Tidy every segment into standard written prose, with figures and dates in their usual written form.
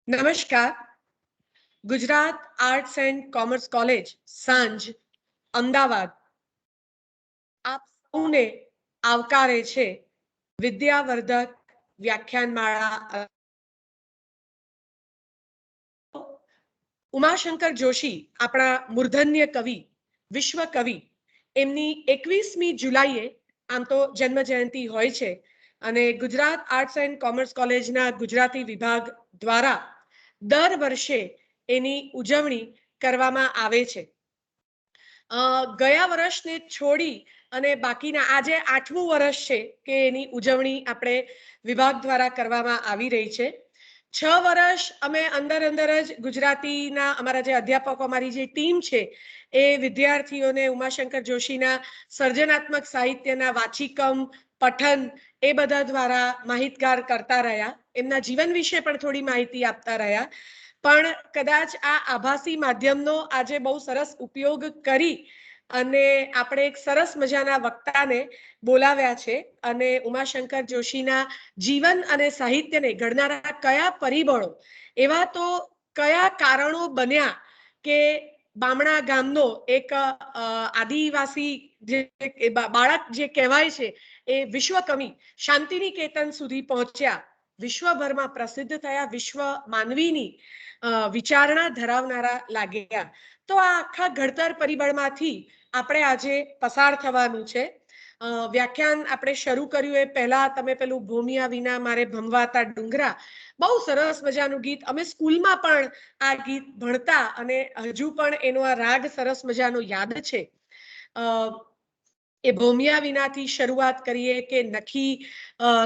નમસ્કાર. Gujarat arts and commerce college સાંજ અમદાવાદ આપ સૌને આવકારે છે. વિદ્યાવર્ધક વ્યાખ્યાનમાળા ઉમાશંકર જોશી આપણા મૂર્ધન્ય કવિ, વિશ્વ કવિ, એમની 21મી જુલાઈએ આમ તો જન્મ જયંતિ હોય છે અને ગુજરાત આર્ટ્સ એન્ડ કોમર્સ કોલેજના ગુજરાતી વિભાગ દ્વારા દર વર્ષે એની ઉજવણી કરવામાં આવે છે. ગયા વર્ષને છોડી અને બાકીના આજે 8મું વર્ષ છે કે એની ઉજવણી આપણે વિભાગ દ્વારા કરવામાં આવી રહી છે. 6 વર્ષ અમે અંદર જ ગુજરાતીના અમારા જે અધ્યાપકો, અમારી જે ટીમ છે એ વિદ્યાર્થીઓને ઉમાશંકર જોશીના સર્જનાત્મક સાહિત્યના વાચિકમ, પઠન એ બધા દ્વારા માહિતગાર કરતા રહ્યા. એમના જીવન વિશે પણ થોડી માહિતી આપતા રહ્યા. પણ કદાચ આ આભાસી માધ્યમનો આજે બહુ સરસ ઉપયોગ કરી અને આપણે એક સરસ મજાના વક્તાને બોલાવ્યા છે અને ઉમાશંકર જોશીના જીવન અને સાહિત્યને ઘડનારા કયા પરિબળો, એવા તો કયા કારણો બન્યા કે બામણા ગામનો એક આદિવાસી જે બાળક જે કહેવાય છે એ વિશ્વકવિ શાંતિનિકેતન સુધી પહોંચ્યા, વિશ્વભરમાં પ્રસિદ્ધ થયા, વિશ્વ માનવીની વિચારણા ધરાવનારા લાગ્યા. તો આ આખા ઘડતર પરિબળમાંથી આપણે આજે પસાર થવાનું છે. વ્યાખ્યાન આપણે શરૂ કર્યું એ પહેલા તમે પેલું ભૂમિયા વિના મારે ભમવાતા ડુંગરા, બહુ સરસ મજાનું ગીત, અમે સ્કૂલમાં પણ આ ગીત ભણતા અને હજુ પણ એનો આ રાગ સરસ મજાનો યાદ છે. એ ભૂમિયા વિનાથી શરૂઆત કરીએ કે નખી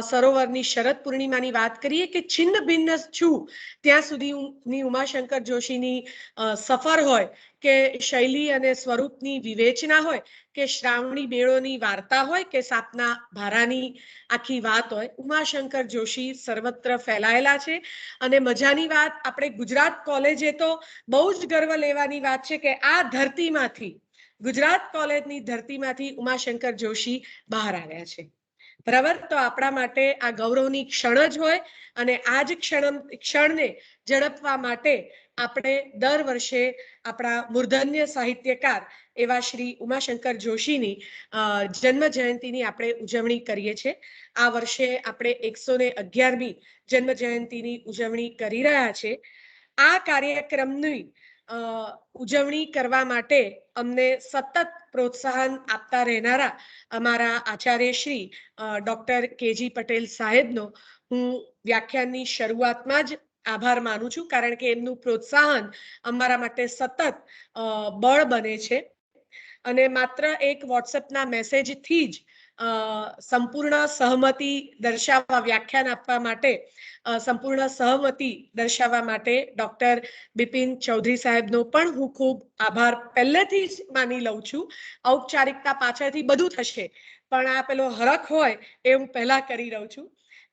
સરોવરની શરદ પૂર્ણિમાની વાત કરીએ કે છિન્ન ભિન્ન છું ત્યાં સુધીની ઉમાશંકર જોશીની સફર હોય કે શૈલી અને સ્વરૂપની વિવેચના હોય કે શ્રાવણી બેળોની વાર્તા હોય કે સાપના ભારાની આખી વાત હોય, ઉમાશંકર જોશી સર્વત્ર ફેલાયેલા છે. અને મજાની વાત, આપણે ગુજરાત કોલેજે તો બહુ જ ગર્વ લેવાની વાત છે કે આ ધરતીમાંથી, ગુજરાત કોલેજની ધરતીમાંથી ઉમાશંકર જોશી બહાર આવ્યા છે. બરાબર, તો આપણા માટે આ ગૌરવની ક્ષણ જ હોય અને આ જ ક્ષણને ઝડપવા માટે આપણે દર વર્ષે આપણા મૂર્ધન્ય સાહિત્યકાર એવા શ્રી ઉમાશંકર જોશીની જન્મ જયંતિની આપણે ઉજવણી કરીએ છીએ. આ વર્ષે આપણે 111મી જન્મ જયંતિની ઉજવણી કરી રહ્યા છે. આ કાર્યક્રમની ઉજવણી કરવા માટે અમને સતત પ્રોત્સાહન આપતા રહેનારા અમારા આચાર્ય શ્રી ડોક્ટર કેજી પટેલ સાહેબનો હું વ્યાખ્યાનની શરૂઆતમાં જ આભાર માનું છું, કારણ કે એમનું પ્રોત્સાહન અમારા માટે સતત બળ બને છે. અને માત્ર એક વોટ્સએપના મેસેજથી જ સંપૂર્ણ સહમતિ દર્શાવવા, વ્યાખ્યાન આપવા માટે સંપૂર્ણ સહમતિ દર્શાવવા માટે ડોક્ટર બિપિન ચૌધરી સાહેબનો પણ હું ખૂબ આભાર પહેલેથી જ માની લઉં છું. ઔપચારિકતા પાછળથી બધું થશે, પણ આ પેલો હરખ હોય એ હું પહેલા કરી રહું છું.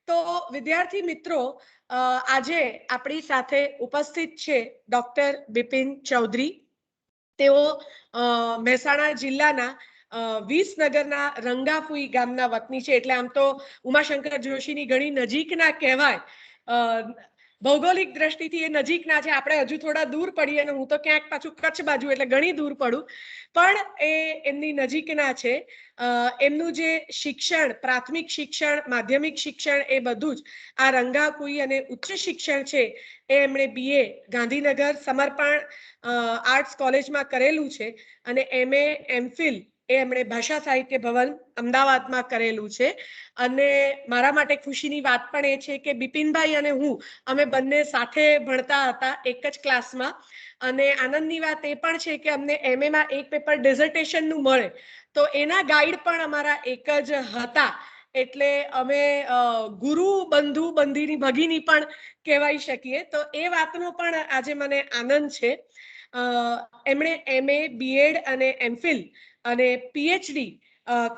તો વિદ્યાર્થી મિત્રો, આજે આપણી સાથે ઉપસ્થિત છે ડોક્ટર બિપિન ચૌધરી. તેઓ મહેસાણા જિલ્લાના વિસનગરના રંગાપુઈ ગામના વતની છે. એટલે આમ તો ઉમાશંકર જોશીની ઘણી નજીકના કહેવાય. ભૌગોલિક દ્રષ્ટિથી એ નજીકના છે, આપણે હજુ થોડા દૂર પડીએ અને હું તો ક્યાંક પાછું કચ્છ બાજુ એટલે ઘણી દૂર પડું, પણ એ એમની નજીકના છે. એમનું જે શિક્ષણ, પ્રાથમિક શિક્ષણ, માધ્યમિક શિક્ષણ એ બધું જ આ રંગાપુઈ અને ઉચ્ચ શિક્ષણ છે એ એમણે BA ગાંધીનગર સમર્પણ આર્ટ્સ કોલેજમાં કરેલું છે અને MA MPhil એ એમણે ભાષા સાહિત્ય ભવન અમદાવાદમાં કરેલું છે. અને મારા માટે ખુશીની વાત પણ એ છે કે બિપિનભાઈ અને હું અમે બંને સાથે ભણતા હતા એક જ ક્લાસમાં. અને આનંદની વાત એ પણ છે કે અમને MAમાં એક પેપર ડિઝર્ટેશનનું મળે તો એના ગાઈડ પણ અમારા એક જ હતા. એટલે અમે ગુરુ બંધુ બંધીની ભગીની પણ કહેવાય શકીએ. તો એ વાતનો પણ આજે મને આનંદ છે. એમણે MA, BEd અને MPhil અને PhD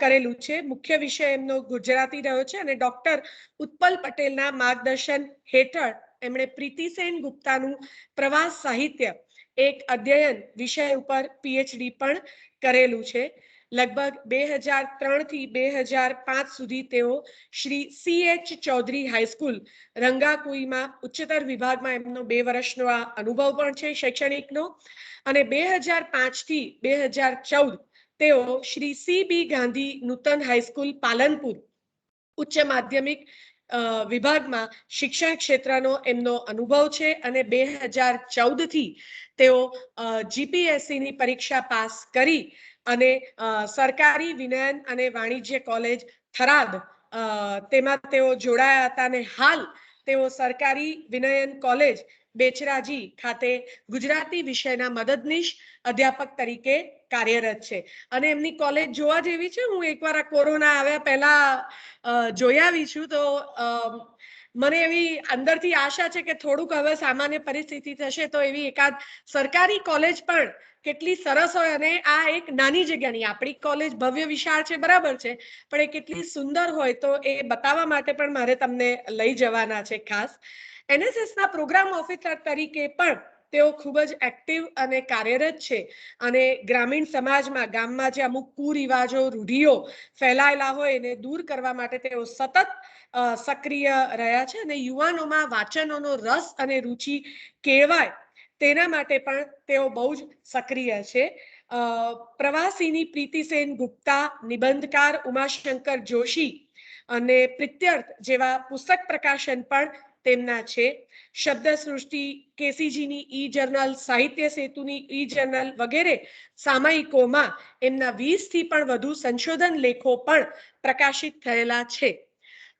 કરેલું છે. મુખ્ય વિષય એમનો ગુજરાતી રહ્યો છે અને ડોક્ટર ઉત્પલ પટેલના માર્ગદર્શન હેઠળ એમણે પ્રીતિસેન ગુપ્તાનું પ્રવાસ સાહિત્ય એક અધ્યયન વિષય ઉપર PhD પણ કરેલું છે. લગભગ 2003 થી 2005 સુધી તેઓ શ્રી CH ચૌધરી હાઈસ્કૂલ રંગાકુઈમાં ઉચ્ચતર વિભાગમાં એમનો 2 વર્ષનો આ અનુભવ પણ છે શૈક્ષણિકનો, અને 2005 થી 2014 તેઓ શ્રી CB ગાંધી નૂતન હાઈસ્કૂલ પાલનપુર ઉચ્ચ માધ્યમિક વિભાગમાં શિક્ષણ ક્ષેત્રનો એમનો અનુભવ છે, અને 2014 થી તેઓ GPSC ની પરીક્ષા પાસ કરી અને સરકારી વિનયન અને વાણિજ્ય કોલેજ થરાદ તેમાં તેઓ જોડાયા હતા, અને હાલ તેઓ સરકારી વિનયન કોલેજ બેચરાજી ખાતે ગુજરાતી વિષયના મદદનીશ અધ્યાપક તરીકે કાર્યરત છે. અને એમની કોલેજ જોવા જેવી છે. હું એકવાર આ કોરોના આવ્યા પહેલા જોઈ આવી છું, તો મને એવી અંદરથી આશા છે કે થોડુંક હવે સામાન્ય પરિસ્થિતિ થશે તો એવી એકાદ સરકારી કોલેજ પણ કેટલી સરસ હોય, અને આ એક નાની જગ્યાની આપણી કોલેજ ભવ્ય વિશાળ છે બરાબર છે, પણ એ કેટલી સુંદર હોય તો એ બતાવવા માટે પણ મારે તમને લઈ જવાના છે. ખાસ NSS ના પ્રોગ્રામ ઓફિસર તરીકે પણ તેઓ ખૂબ જ એક્ટિવ અને કાર્યરત છે, અને ગ્રામીણ સમાજમાં ગામમાં જે અમુક કુરિવાજો રૂઢિઓ ફેલાયેલા હોય એને દૂર કરવા માટે તેઓ સતત સક્રિય રહ્યા છે, અને યુવાનોમાં વાંચનોનો રસ અને રુચિ કેળવાય તેના માટે પણ તેઓ બહુ જ સક્રિય છે. પ્રવાસીની પ્રીતિસેન ગુપ્તા, નિબંધકાર ઉમાશંકર જોશી અને પ્રિત્યર્થ જેવા પુસ્તક પ્રકાશન પણ તેમના છે. શબ્દ સૃષ્ટિ, કેસીજીની ઈ જર્નલ, સાહિત્ય સેતુની ઈ જર્નલ વગેરે સામયિકોમાં એમના 20 થી પણ વધુ સંશોધન લેખો પણ પ્રકાશિત થયેલા છે.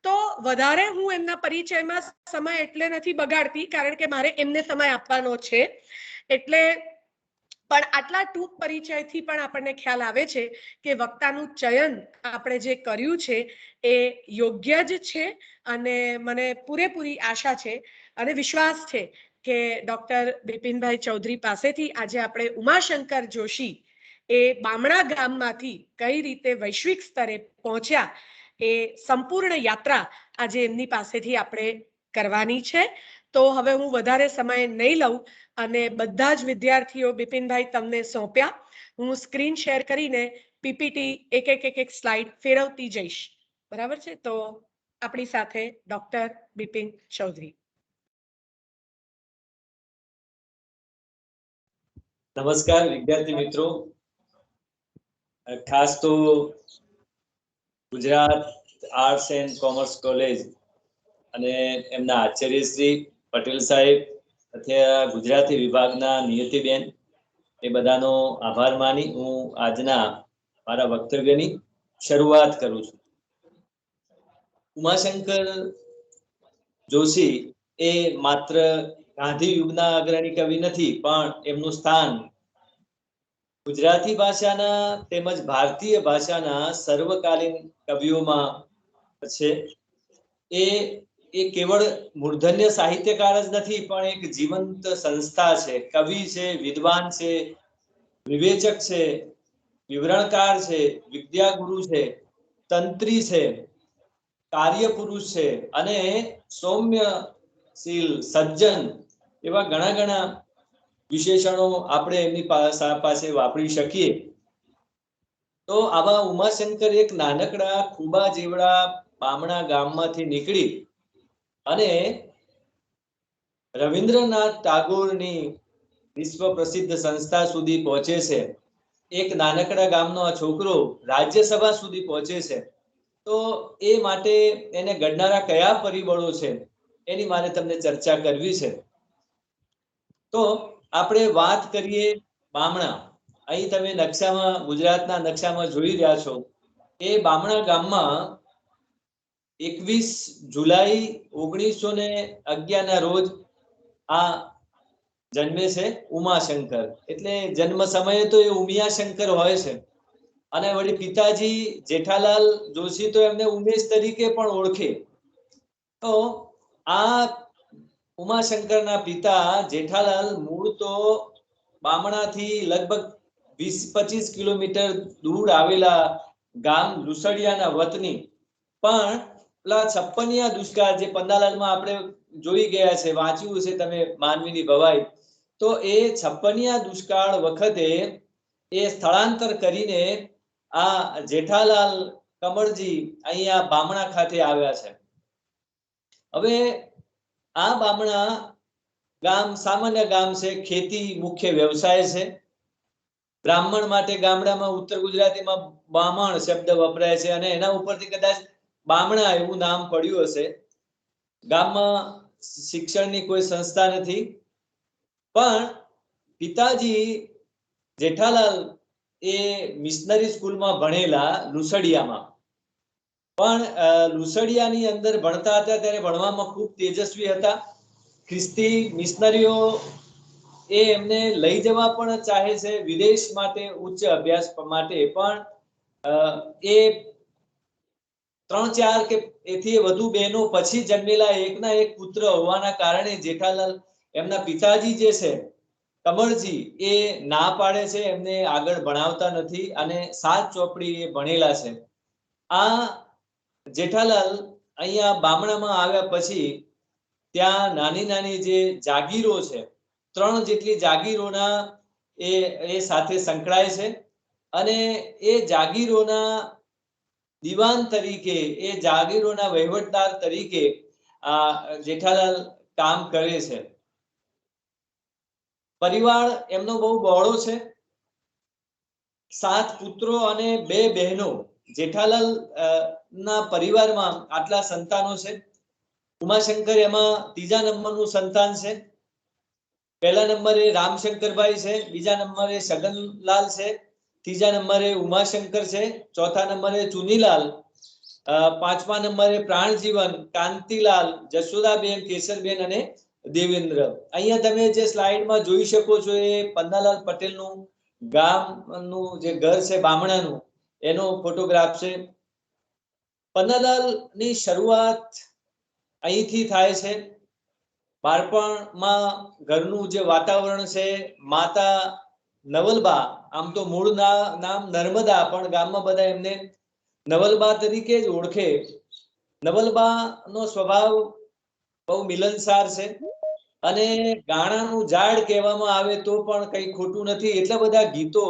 તો વધારે હું એમના પરિચયમાં સમય એટલે નથી બગાડતી, કારણ કે મારે એમને સમય આપવાનો છે, એટલે પણ આટલા ટૂંક પરિચયથી પણ આપણને ખ્યાલ આવે છે કે વક્તાનું ચયન આપણે જે કર્યું છે એ યોગ્ય જ છે, અને મને પૂરેપૂરી આશા છે અને વિશ્વાસ છે કે ડોક્ટર બિપિનભાઈ ચૌધરી પાસેથી આજે આપણે ઉમાશંકર જોશી એ બામણા ગામમાંથી કઈ રીતે વૈશ્વિક સ્તરે પહોંચ્યા એ સંપૂર્ણ યાત્રા આજે એમની પાસેથી આપણે કરવાની છે. તો હવે હું વધારે સમય નહીં લઉં અને બધા જ વિદ્યાર્થીઓ બિપિનભાઈ તમને સોંપ્યા. હું સ્ક્રીન શેર કરીને પીપીટી એક સ્લાઇડ ફેરવતી જઈશ, બરાબર છે? તો આપણી સાથે ડોક્ટર બિપિન ચૌધરી. નમસ્કાર વિદ્યાર્થી મિત્રો, ખાસ તો Gujarat arts and commerce college અને એમના આચાર્ય શ્રી પટેલ સાહેબ તથા ગુજરાતી વિભાગના નિયતિબેન એ બધાનો આભાર માની હું આજના મારા વક્તવ્યની શરૂઆત કરું છું. ઉમાશંકર જોશી એ માત્ર ગાંધી યુગના અગ્રણી કવિ નથી, પણ એમનું સ્થાન ગુજરાતી ભાષાના તેમજ ભારતીય ભાષાના સર્વકાલીન કવિઓમાં છે. એ કેવળ મૂર્ધન્ય સાહિત્યકાર જ નથી, પણ એક જીવંત સંસ્થા છે. કવિ છે, વિદ્વાન છે, વિવેચક છે, વિવરણકાર છે, વિદ્યાગુરુ છે, તંત્રી છે, કાર્ય પુરુષ છે અને સૌમ્યશીલ સજ્જન એવા ઘણા વિશેષણો આપણે એમની પાસે વાપરી શકીએ. તો આવા ઉમાશંકર એક નાનકડા ખુબા જેવડા બામણા ગામમાંથી નીકળી અને રવિન્દ્રનાથ ટાગોરની વિશ્વ પ્રસિદ્ધ સંસ્થા સુધી પહોંચે છે. એક નાનકડા ગામનો આ છોકરો રાજ્યસભા સુધી પહોંચે છે. તો એ માટે એને ઘડનારા કયા પરિબળો છે એની મારે તમને ચર્ચા કરવી છે. તો આપણે વાત કરીએ બામણા. અહીં તમે નકશામાં, ગુજરાતના નકશામાં જોઈ રહ્યા છો. એ બામણા ગામમાં 21 જુલાઈ 1911 ના રોજ આ જન્મે છે ઉમાશંકર. એટલે જન્મ સમયે તો એ ઉમિયાશંકર હોય છે, અને વળી પિતાજી જેઠાલાલ જોશી તો એમને ઉમેશ તરીકે પણ ઓળખે. તો આ ઉમાશંકરના પિતા જેઠાલાલ મૂળ તો બામણાથી લગભગ 20-25 કિલોમીટર દૂર આવેલા ગામ લુસડિયાના વતની, પણ પેલા છપ્પનિયા દુષ્કાળ જે પન્નાલાલમાં આપણે જોઈ ગયા છે, વાંચ્યું છે તમે માનવીની ભવાઈ, તો એ છપ્પનિયા દુષ્કાળ વખતે એ સ્થળાંતર કરીને આ જેઠાલાલ કમળજી અહીંયા બામણા ખાતે આવ્યા છે. હવે આ બામણા ગામ સામાન્ય ગામ છે, ખેતી મુખ્ય વ્યવસાય છે. બ્રાહ્મણ માટે ગામડામાં ઉત્તર ગુજરાતીમાં બામણ શબ્દ વપરાય છે અને એના ઉપરથી કદાચ બામણા એવું નામ પડ્યું હશે. ગામમાં શિક્ષણની કોઈ સંસ્થા નથી, પણ પિતાજી જેઠાલાલ એ મિશનરી સ્કૂલમાં ભણેલા લુસડિયામાં. પણ લુસડિયાની અંદર ભણતા હતા ત્યારે ભણવામાં ખૂબ તેજસ્વી હતા. ખ્રિસ્તી મિશનરીઓ એ એમને લઈ જવા પણ ચાહે છે વિદેશ માટે, ઉચ્ચ અભ્યાસ માટે, પણ એ 3-4 કે એથી વધુ બહેનો પછી જન્મેલા એકના એક પુત્ર હોવાના કારણે જેઠાલાલ એમના પિતાજી જે છે કમળજી એ ના પાડે છે, એમને આગળ ભણાવતા નથી અને 7 ચોપડી એ ભણેલા છે. આ જેઠાલાલ અહીંયા બામણામાં આવ્યા પછી ત્યાં નાની નાની જે જાગીરો છે, 3 જેટલી જાગીરોના એ સાથે સંકળાય છે અને એ જાગીરોના દીવાન તરીકે, એ જાગીરોના વહીવટદાર તરીકે આ જેઠાલાલ કામ કરે છે. પરિવાર એમનો બહુ બહોળો છે, 7 પુત્રો અને 2 બહેનો. જેઠાલાલ ના પરિવારમાં આટલા સંતાનો છે. ઉમાશંકર એમાં 3જા નંબરનું સંતાન છે. પહેલા નંબરે રામશંકરભાઈ છે, બીજા નંબરે સગનલાલ છે, 3જા નંબરે ઉમાશંકર છે, 4થા નંબરે ચુનીલાલ, 5મા નંબરે પ્રાણજીવન, કાંતિલાલ, જશોદાબેન, કેસરબેન અને દેવેન્દ્ર. અહીંયા તમે જે સ્લાઇડમાં જોઈ શકો છો એ પન્નાલાલ પટેલનું ગામનું જે ઘર છે બામણાનું, એનો ફોટોગ્રાફ છે. પન્નાલાલની શરૂઆત અહીંથી થાય છે. બાળપણમાં ઘરનું જે વાતાવરણ છે, માતા નવલબા, આમ તો મૂળ નામ નર્મદા, પણ ગામમાં બધા એમને નવલબા તરીકે જ ઓળખે. નવલબાનો સ્વભાવ બહુ મિલનસાર છે અને ગાણાનું ઝાડ કહેવામાં આવે તો પણ કંઈ ખોટું નથી. એટલા બધા ગીતો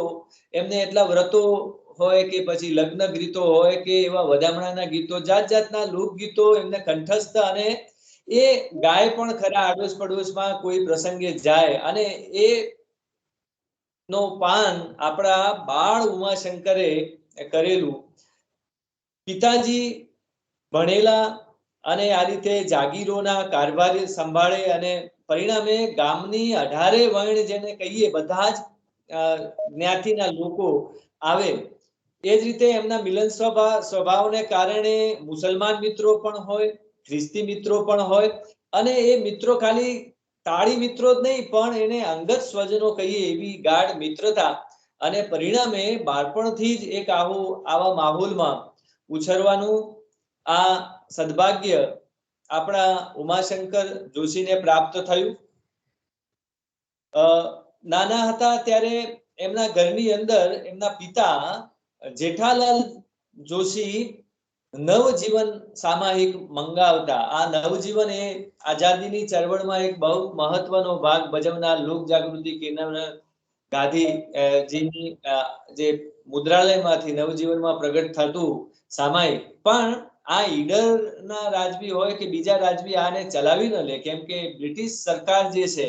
એમને, એટલા વ્રતો હોય કે પછી લગ્ન ગીતો હોય કે એવા વધામણાના ગીતો, જાત જાતના લોકગીતો એમને કંઠસ્થ, અને એ ગાય પણ ખરા આડોશ પડોશમાં કોઈ પ્રસંગે જાય. અને એ નો પાન આપણા બાળ ઉમાશંકરે કરેલું. પિતાજી ભણેલા અને આ રીતે જાગીરોના કારભાર સંભાળે અને પરિણામે ગામની 18 વર્ણ જેને કહીએ, બધા જ જ્ઞાતિના લોકો આવે. એ જ રીતે એમના મિલન સ્વભાવને કારણે મુસલમાન મિત્રો પણ હોય, ખ્રિસ્તી મિત્રો પણ હોય, અને એ મિત્રો ખાલી તાળી મિત્રો જ નહીં, પણ એને અંગત સ્વજનો કહીએ એવી ગાઢ મિત્રતા. અને પરિણામે બાળપણથી જ એક આવા માહોલમાં ઉછરવાનું આ સદભાગ્ય આપણા ઉમાશંકર જોશીને પ્રાપ્ત થયું. નાના હતા ત્યારે એમના ઘરની અંદર એમના પિતા જેઠાલાલ જોશી નવજીવન સામાયિક મંગાવતા. આ નવજીવન એ આઝાદીની ચળવળમાં એક બહુ મહત્વનો ભાગ ભજવનાર લોક જાગૃતિ કેન્દ્ર ગાંધીજીની જે મુદ્રાલયમાંથી નવજીવનમાં પ્રગટ થતું સામાયિક. પણ આ ઈડરના રાજવી હોય કે બીજા રાજવી આને ચલાવી ન લે, કેમ કે બ્રિટિશ સરકાર જે છે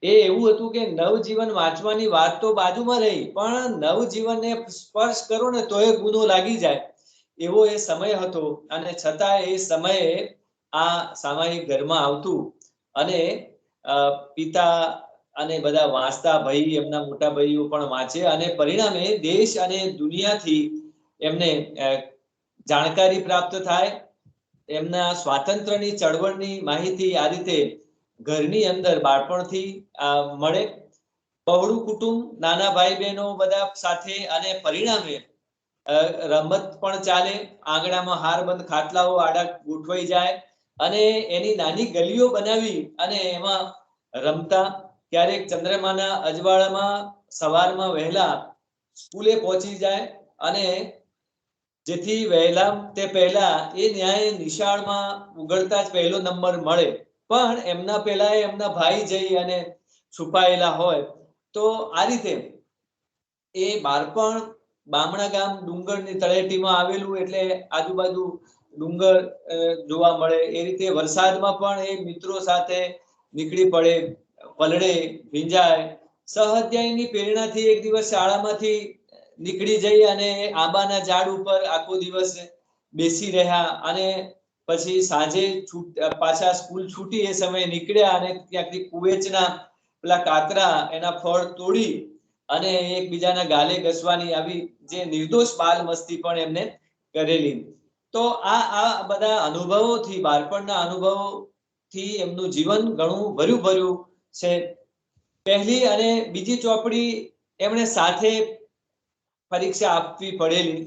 એ એવું હતું કે નવજીવન વાંચવાની વાત તો બાજુમાં રહી, પણ નવજીવનને સ્પર્શ કરો ને તો એ ગુનો લાગી જાય, એવો એ સમય હતો. અને છતાં એ સમયે આ સામાયિક ઘરમાં આવતું અને પિતા અને બધા વાંચતા, ભાઈ એમના મોટા ભાઈઓ પણ વાંચે, અને પરિણામે દેશ અને દુનિયાથી એમને જાણકારી પ્રાપ્ત થાય. એમના સ્વાતંત્ર્યની ચળવળની માહિતી આ રીતે ઘરની અંદર બાળપણથી મળે. બહોળું કુટુંબ, નાના ભાઈ બહેનો બધા સાથે, અને પરિણામે રમત પણ ચાલે. આંગણામાં હારબંધ ખાટલાઓ આડા ગોઠવાઈ જાય અને એની નાની ગલીઓ બનાવી અને એમાં રમતા. ક્યારેક ચંદ્રમાના અજવાળામાં સવારમાં વહેલા સ્કૂલે પહોંચી જાય અને જેથી વહેલા તે પહેલા એ ન્યાય નિશાળમાં ઉગડતા જ પહેલો નંબર મળે. પણ એમના પહેલા એમના ભાઈ જઈ અને છુપાયેલા હોય. તો આ રીતે એ બાળપણ બામણા ગામ ડુંગરની તળેટીમાં આવેલું એટલે આજુબાજુ ડુંગર જોવા મળે. એ રીતે વરસાદમાં પણ એ મિત્રો સાથે નીકળી પડે, પલળે, ભીંજાય. સહઅધ્યાયની પ્રેરણાથી એક દિવસ શાળામાંથી નીકળી જઈ અને આંબાના ઝાડ ઉપર આખો દિવસ બેસી રહ્યા અને પછી સાંજે પાછા સ્કૂલ છૂટી એ સમયે નીકળ્યા અને ત્યાંથી કુવેચના પેલા કાતરા એના ફળ તોડી અને એકબીજાના ગાલે ઘસવાની આવી જે નિર્દોષ બાલ મસ્તી પણ એમને કરેલી. તો આ બધા અનુભવોથી, બાળપણના અનુભવોથી એમનું જીવન ઘણું ભર્યું ભર્યું છે. પહેલી અને બીજી ચોપડી એમણે સાથે પરીક્ષા આપવી પડેલી.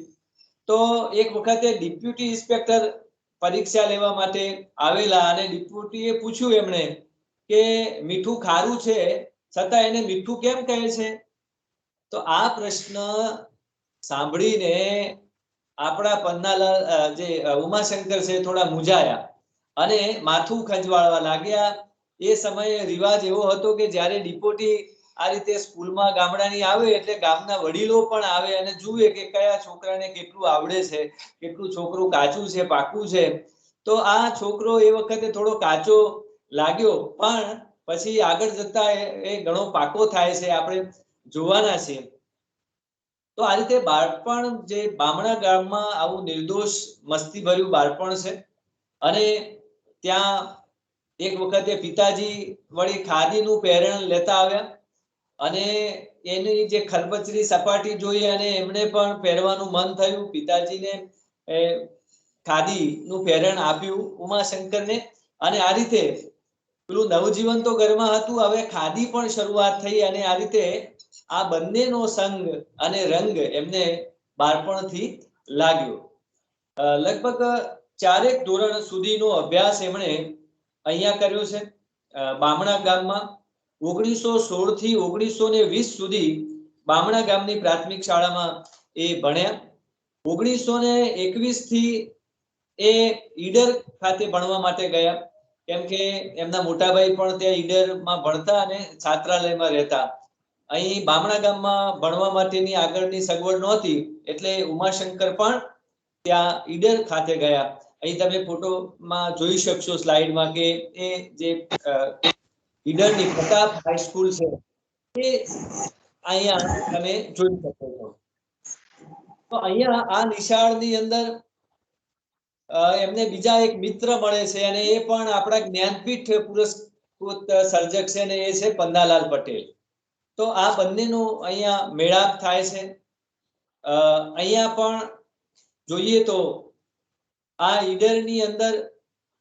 તો એક વખતે ડેપ્યુટી ઇન્સ્પેક્ટર પરીક્ષા લેવા માટે આવેલા અને ડેપ્યુટીએ પૂછ્યું એમણે કે મીઠું ખારું છે છતાં એને મીઠું કેમ કહે છે? તો આ પ્રશ્ન સાંભળીને આપણા પન્નાલાલ જે ઉમાશંકર છે થોડા મૂંઝાયા અને માથું ખંજવાળવા લાગ્યા. એ સમયે રિવાજ એવો હતો કે જ્યારે ડિપોટી આ રીતે સ્કૂલમાં ગામડાની આવે એટલે ગામના વડીલો પણ આવે અને જુએ કે કયા છોકરાને કેટલું આવડે છે, કેટલું છોકરું કાચું છે, પાકું છે. તો આ છોકરો એ વખતે થોડો કાચો લાગ્યો પણ પછી આગળ જતા એ ઘણો પાકો થાય છે, આપણે જોવાના છીએ. તો આ રીતે બાળપણ જે બામણા ગામમાં આવું નિર્દોષ મસ્તી ભર્યું બાળપણ છે. અને ત્યાં એક વખતે પિતાજી વળી ખાદીનું પહેરણ લેતા આવ્યા અને એની જે ખરબચડી સપાટી જોઈ અને એમણે પણ પહેરવાનું મન થયું. પિતાજીને ખાદીનું પહેરણ આપ્યું ઉમાશંકરને અને આ રીતે પેલું નવજીવન તો ઘરમાં હતું, હવે ખાદી પણ શરૂઆત થઈ અને આ રીતે આ બંનેનો સંગ અને રંગ એમને બાળપણથી લાગ્યો. લગભગ 4 ધોરણ સુધીનો અભ્યાસ એમણે અહીંયા કર્યો છે બામણા ગામમાં. 1916 થી 1920 સુધી બામણા ગામની પ્રાથમિક શાળામાં એ ભણ્યા. 1921 થી એ ઈડર ખાતે ભણવા માટે ગયા કેમ કે એમના મોટાભાઈ પણ ત્યાં ઈડરમાં ભણતા અને છાત્રાલયમાં રહેતા. અહીં બામણા ગામમાં ભણવા માટેની આગળની સગવડ નહોતી એટલે ઉમાશંકર પણ ત્યાં ઈડર ખાતે ગયા. અહીં તમે ફોટોમાં જોઈ શકશો સ્લાઇડમાં કે એ જે ઈડરની પ્રતાપ હાઈસ્કૂલ છે એ અહીંયા તમે જોઈ શકો છો. તો અહીંયા આ નિશાળની અંદર એમને બીજા એક મિત્ર મળે છે અને એ પણ આપણા જ્ઞાનપીઠ પુરસ્કૃત સર્જક છે ને એ છે પન્નાલાલ પટેલ. તો આ બંનેનો અહીંયા મેળાપ થાય છે. અહીંયા પણ જોઈએ તો આ ઈડરની અંદર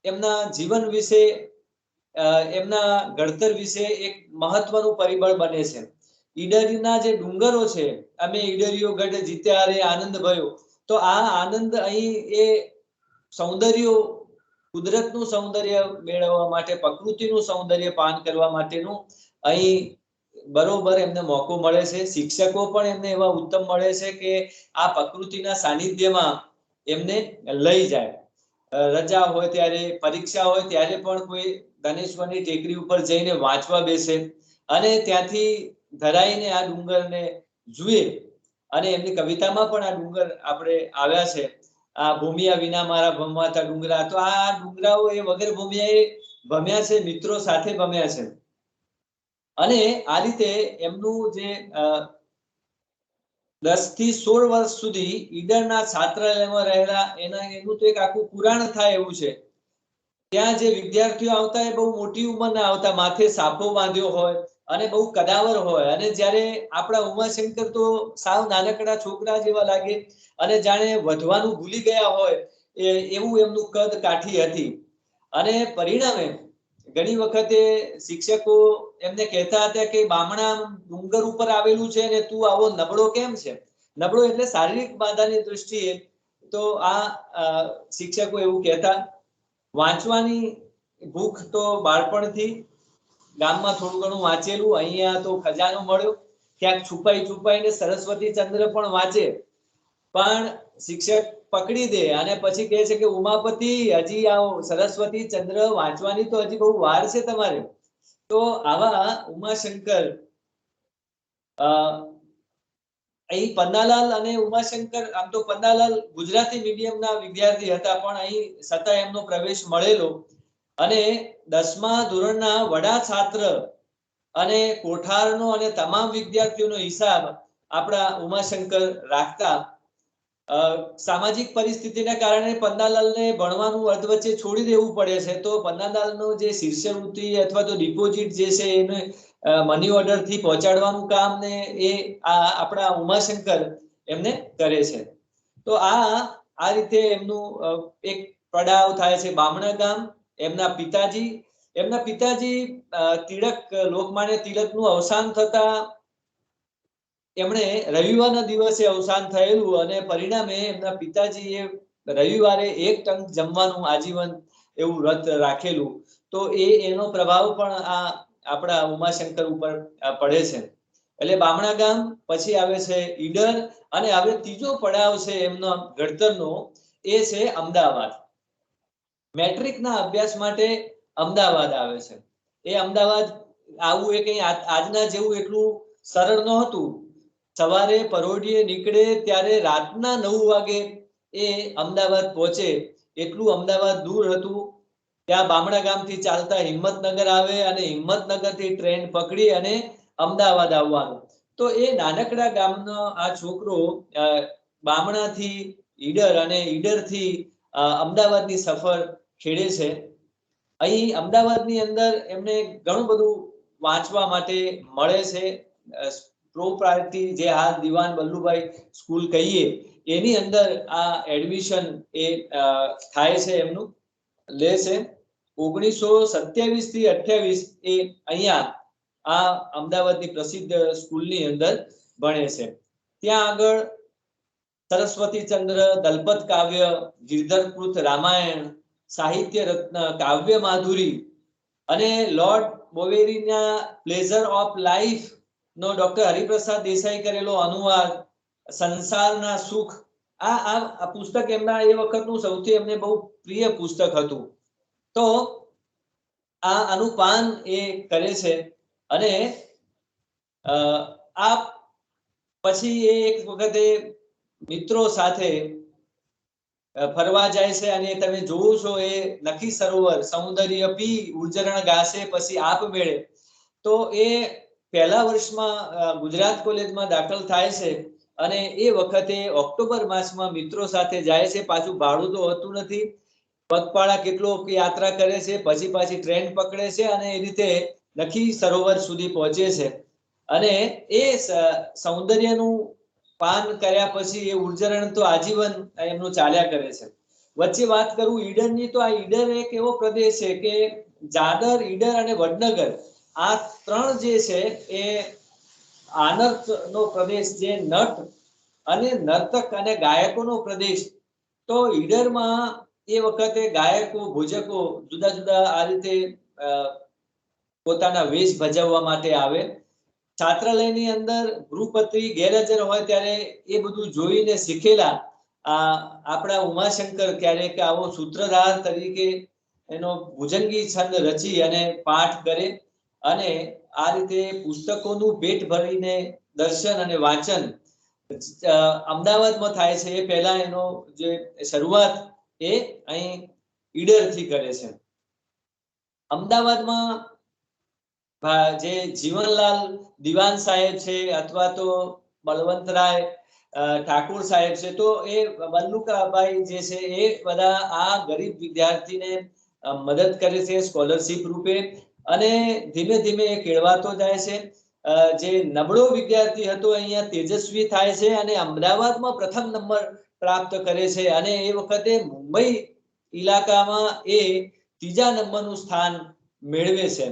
એમના જીવન વિશે, એમના ઘડતર વિશે એક મહત્વનું પરિબળ બને છે. ઈડરના જે ડુંગરો છે, અમે ઈડરીઓ ગઢ જીત્યા રે આનંદ ભયો, તો આ આનંદ અહીં એ સૌંદર્ય, કુદરતનું સૌંદર્ય મેળવવા માટે, પ્રકૃતિનું સૌંદર્ય પાન કરવા માટેનું અહીં બરોબર એમને મોકો મળે છે. શિક્ષકો પણ એમને એવા ઉત્તમ મળે છે કે આ પ્રકૃતિના સાનિધ્યમાં એમને લઈ જાય. રજા હોય ત્યારે, પરીક્ષા હોય ત્યારે પણ કોઈ ધનેશ્વરની ટેકરી ઉપર જઈને વાંચવા બેસે અને ત્યાંથી ધરાઈને આ ડુંગરને જુએ. અને એમની કવિતામાં પણ આ ડુંગર આપણે આવ્યા છે. આ ભૂમિયા વિના મારા ભમવાતા ડુંગરા. તો આ ડુંગરાઓ એ વગર ભૂમિયાએ ભમ્યા છે, મિત્રો સાથે ભમ્યા છે. અને આ રીતે એમનું જે 10 થી 16 વર્ષ સુધી ઈડરના છાત્રાલયમાં રહેલા એનું તો એક આખું પુરાણ થાય એવું છે. ત્યાં જે વિદ્યાર્થીઓ આવતા એ બહુ મોટી ઉંમરના આવતા, માથે સાફો બાંધ્યો હોય અને બહુ કદાવર હોય. અને જ્યારે આપણા ઉમાશંકર તો સાવ નાનકડા છોકરા જેવા લાગે અને જાણે વધવાનું ભૂલી ગયા હોય એવું એમનું કદ કાઠી હતી. અને પરિણામે ઘણી વખતે શિક્ષકો એમને કહેતા હતા કે બામણા ડુંગર ઉપર આવેલું છે ને તું આવો નબળો કેમ છે? નબળો એટલે શારીરિક બાધાની દૃષ્ટિએ. તો આ શિક્ષકો એવું કહેતા. વાંચવાની ભૂખ તો બાળપણથી, ગામમાં થોડું ઘણું વાંચેલું, અહીંયા તો ખજાનો મળ્યો. ક્યાંક છુપાઈને સરસ્વતી ચંદ્ર પણ વાંચે, પણ શિક્ષક પકડી દે અને પછી કહે છે કે ઉમાપતિ હજી આવો, સરસ્વતી ચંદ્ર વાંચવાની તો હજી બહુ વાર છે તમારે. તો આવા ઉમાશંકર અહીં પન્નાલાલ અને ઉમાશંકર, આમ તો પન્નાલાલ ગુજરાતી મીડિયમના વિદ્યાર્થી હતા, પણ અહીં છતાં એમનો પ્રવેશ મળેલો અને 10મા ધોરણના વડા છાત્ર અને કોઠારનો અને તમામ વિદ્યાર્થીઓનો હિસાબ આપણા ઉમાશંકર રાખતા. સામાજિક પરિસ્થિતિના કારણે પન્નાલાલને ભણવાનું અધવચ્ચે છોડી દેવું પડે છે, તો પન્નાલાલનો જે શિષ્યવૃત્તિ અથવા તો ડિપોઝિટ જે છે એને મની ઓર્ડર થી પહોંચાડવાનું કામ ને એ આપણા ઉમાશંકર એમને કરે છે. તો આ રીતે એમનું એક પડાવ થાય છે. બામણા ગામ, એમના પિતાજી તિલક, લોકમાન્ય તિલકનું અવસાન થતા એમણે રવિવારના દિવસે અવસાન થયેલું અને પરિણામે એમના પિતાજીએ રવિવારે 1 ટંક જમવાનું આજીવન એવું વ્રત રાખેલું. તો એનો પ્રભાવ પણ આ આપણા ઉમાશંકર ઉપર પડે છે. એટલે બામણા ગામ, પછી આવે છે ઈડર, અને હવે ત્રીજો પડાવ છે એમનો ઘડતરનો, એ છે અમદાવાદ. મેટ્રિકના અભ્યાસ માટે અમદાવાદ આવે છે. એ અમદાવાદ આવું એ કંઈ આજના જેવું એટલું સરળ નહોતું. સવારે પરોઢિયે નીકળે ત્યારે રાતના 9 વાગે એ અમદાવાદ પહોંચે, એટલું અમદાવાદ દૂર હતું. ત્યાં બામણા ગામથી ચાલતા હિંમતનગર આવે અને હિંમતનગરથી ટ્રેન પકડી અને અમદાવાદ આવવાનું. તો એ નાનકડા ગામનો આ છોકરો બામણાથી ઈડર અને ઈડરથી અમદાવાદની સફર ખેડે છે. અહીં અમદાવાદની અંદર એમને ઘણું બધું વાંચવા માટે મળે છે. પ્રોપ્રાયટી, જે હાલ દિવાન વલ્લુભાઈ સ્કૂલ કહીએ, એની અંદર આ એડમિશન એ થાય છે, એમનું લે છે. 1927 થી 28 એ અહીંયા આ અમદાવાદની પ્રસિદ્ધ સ્કૂલની અંદર ભણે છે. ત્યાં આગળ સરસ્વતીચંદ્ર, દલપત કાવ્ય, ગિરધરકૃત રામાયણ, સાહિત્ય રત્ન, કાવ્ય માધુરી અને લોર્ડ બોવેરીના પ્લેઝર ઓફ લાઈફ નો ડોક્ટર હરિપ્રસાદ દેસાઈ કરેલો અનુવાદ, સંસારના સુખ, આ પુસ્તક એમના એ વખતનું સૌથી એમને બહુ પ્રિય પુસ્તક હતું. તો આનું પાન એ કરે છે અને આ પછી એ એક વખતે મિત્રો સાથે ફરવા જાય છે અને તમે જોવો છો એ નખી સરોવર, સૌંદર્ય પી ઉજ્જરણ ગાશે પછી આપમેળે. તો એ પહેલા વર્ષમાં ગુજરાત કોલેજમાં દાખલ થાય છે અને એ વખતે ઓક્ટોબર માસમાં મિત્રો સાથે જાય છે. પાછું ભાડું તો હોતું નથી, પગપાળા કેટલો યાત્રા કરે છે, પછી પાછી ટ્રેન પકડે છે અને એ રીતે નખી સરોવર સુધી પહોંચે છે. અને એ સૌંદર્યનું પાન કર્યા પછી એ ઉર્જરણ તો આજીવન એમનું ચાલ્યા કરે છે. વચ્ચે વાત કરું ઈડરની, તો આ ઈડર એક એવો પ્રદેશ છે કે જાદર, ઈડર અને વડનગર, આ 3 જે છે એ આનર્તનો પ્રદેશ, જે નટ અને નર્તક અને ગાયકોનો પ્રદેશ. તો ઈડરમાં એ વખતે ગાયકો, ભોજકો જુદા જુદા આ રીતે પોતાના વેશ ભજવવા માટે આવે. છાત્રાલયની અંદર ગૃહપતિ ગેરહાજર હોય ત્યારે એ બધું જોઈને શીખેલા આપણા ઉમાશંકર ક્યારેક આવો સૂત્રધાર તરીકે એનો ભુજંગી છંદ રચી અને પાઠ કરે અને આ રીતે પુસ્તકોનું પેટ ભરીને દર્શન અને વાંચન અમદાવાદમાં થાય છે. એ પહેલા એનો જે શરૂઆત એ અહીં ઈડરથી કરે છે. અમદાવાદમાં જે જીવનલાલ દિવાન સાહેબ છે અથવા તો બળવંતરાય ઠાકોર સાહેબ છે, તો એ વલ્લુકાભાઈ જે છે એ બધા આ ગરીબ વિદ્યાર્થીને મદદ કરે છે સ્કોલરશિપ રૂપે અને ધીમે ધીમે એ કેળવાતો જાય છે. જે નબળો વિદ્યાર્થી હતો અહીંયા તેજસ્વી થાય છે અને અમદાવાદમાં પ્રથમ નંબર પ્રાપ્ત કરે છે અને એ વખતે મુંબઈ ઇલાકામાં એ 3જા નંબરનું સ્થાન મેળવે છે.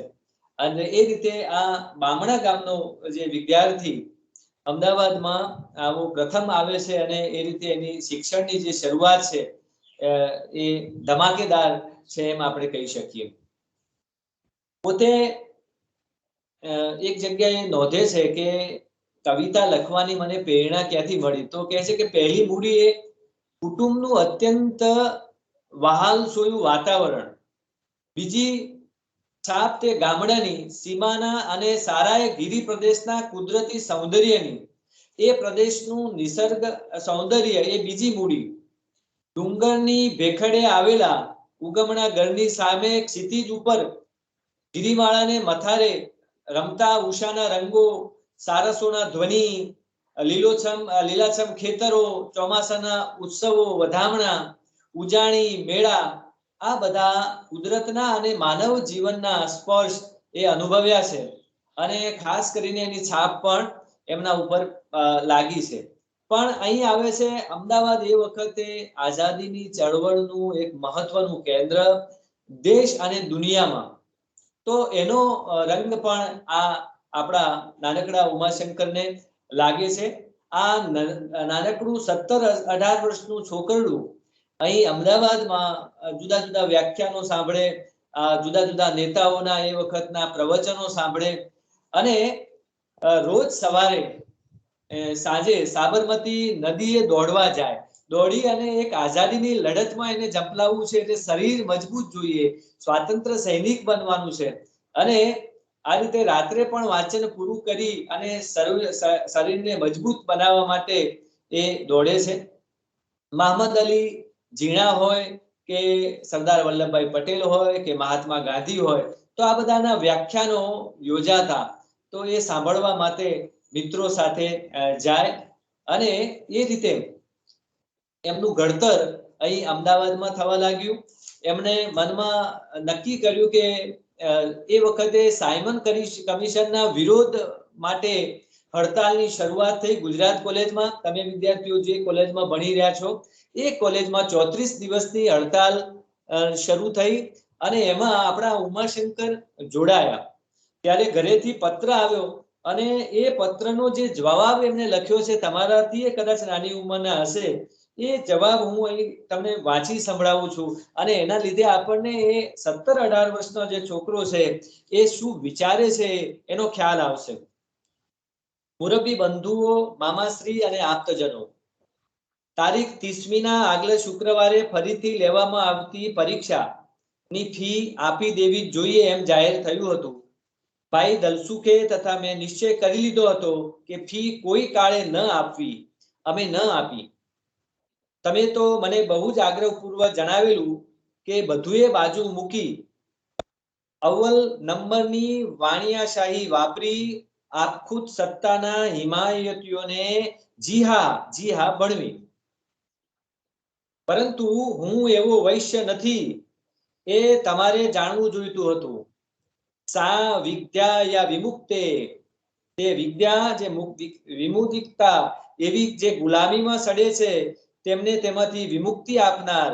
અને એ રીતે આ બામણા ગામનો જે વિદ્યાર્થી અમદાવાદમાં આવો પ્રથમ આવે છે અને એ રીતે એની શિક્ષણની જે શરૂઆત છે એ ધમાકેદાર છે એમ આપણે કહી શકીએ. પોતે એક જગ્યાએ નોંધે છે કે કવિતા લખવાની મને પ્રેરણા ક્યાંથી મળી, તો કહે છે કે પહેલી મૂડી એ કુટુંબનું અત્યંત વહાલસોયું વાતાવરણ, બીજી છાપ તે ગામડાની સીમાના અને સારાએ ગીરી પ્રદેશના કુદરતી સૌંદર્યની, એ પ્રદેશનું નિસર્ગ સૌંદર્ય એ બીજી મૂડી. ડુંગરની ભેખડે આવેલા ઉગમણા ગઢની સામે ક્ષિતિજ ઉપર ગિરિમાળાને મથારે રમતા ઉષાના રંગો, સારસોના ધ્વનિ, લીલાછમ ખેતરો, ચોમાસાના ઉત્સવો, વધામણા, ઉજાણી, મેળા, આ બધા કુદરતના અને માનવ જીવનના સ્પર્શ એ અનુભવ્યા છે અને ખાસ કરીને એની છાપ પણ એમના ઉપર લાગી છે. પણ અહીં આવે છે અમદાવાદ એ વખતે આઝાદીની ચળવળનું એક મહત્વનું કેન્દ્ર દેશ અને દુનિયામાં. તો એનો રંગ પણ આ આપણા નાનકડા ઉમાશંકરને લાગે છે. આ નાનકડું 17-18 વર્ષનું છોકરડું અહીં અમદાવાદમાં જુદા જુદા વ્યાખ્યાનો સાંભળે, જુદા જુદા નેતાઓના એ વખતના પ્રવચનો સાંભળે અને રોજ સવારે સાંજે સાબરમતી નદીએ દોડવા જાય. દોડી અને એક આઝાદીની લડતમાં એને ઝંપલાવવું છે એટલે શરીર મજબૂત જોઈએ, સ્વાતંત્ર્ય સૈનિક બનવાનું છે અને આ રીતે રાત્રે પણ વાંચન પૂરું કરી અને શરીરને મજબૂત બનાવવા માટે એ દોડે છે. મહમદ અલી ઝીણા હોય કે સરદાર વલ્લભભાઈ પટેલ હોય કે મહાત્મા ગાંધી હોય, તો આ બધાના વ્યાખ્યાનો યોજાતા. તો એ સાંભળવા માટે મિત્રો સાથે જાય અને એ રીતે એમનું ઘડતર અહીં અમદાવાદમાં થવા લાગ્યું. એમણે મનમાં નક્કી કર્યું કે એ વખતે સાયમન કમિશનના વિરોધ માટે હડતાલની શરૂઆત થઈ ગુજરાત કોલેજમાં. તમે વિદ્યાર્થીઓ જે કોલેજમાં ભણી રહ્યા છો એ કોલેજમાં 34 દિવસની હડતાલ શરૂ થઈ અને એમાં આપણા ઉમાશંકર જોડાયા. ત્યારે ઘરેથી પત્ર આવ્યો અને એ પત્રનો જે જવાબ એમને લખ્યો છે, તમારાથી કદાચ નાની ઉંમરના હશે, એ જવાબ હું અહીં તમને વાંચી સંભળાવું છું અને એના લીધે આપણને એ 17-18 વર્ષનો જે છોકરો છે એ શું વિચારે છે એનો ખ્યાલ આવશે. મુરબ્બી બંધુઓ, મામાશ્રી અને આપ્તજનો, તારીખ 30મીના આગલે શુક્રવારે ફરીથી લેવામાં આવતી પરીક્ષાની ફી આપી દેવી જોઈએ એમ જાહેર થયું હતું. ભાઈ દલસુખે તથા મેં નિશ્ચય કરી લીધો હતો કે ફી કોઈ કાળે ન આપવી. અમે ન આપી. તમે તો મને બહુ જ આગ્રહપૂર્વક જણાવેલું કે બધુંએ બાજુ મૂકી અવ્વલ નંબરની વાણિયાશાહી વાપરી આપખુદ સત્તાના હિમાયતીઓને જી હા ભણવી. પરંતુ હું એવો વૈશ્ય નથી એ તમારે જાણવું જોઈતું હતું. સા વિદ્યા યા વિમુક્તે, તે વિદ્યા જે વિમુક્તિકતા એવી જે ગુલામીમાં સડે છે તેમને તેમાંથી વિમુક્તિ આપનાર,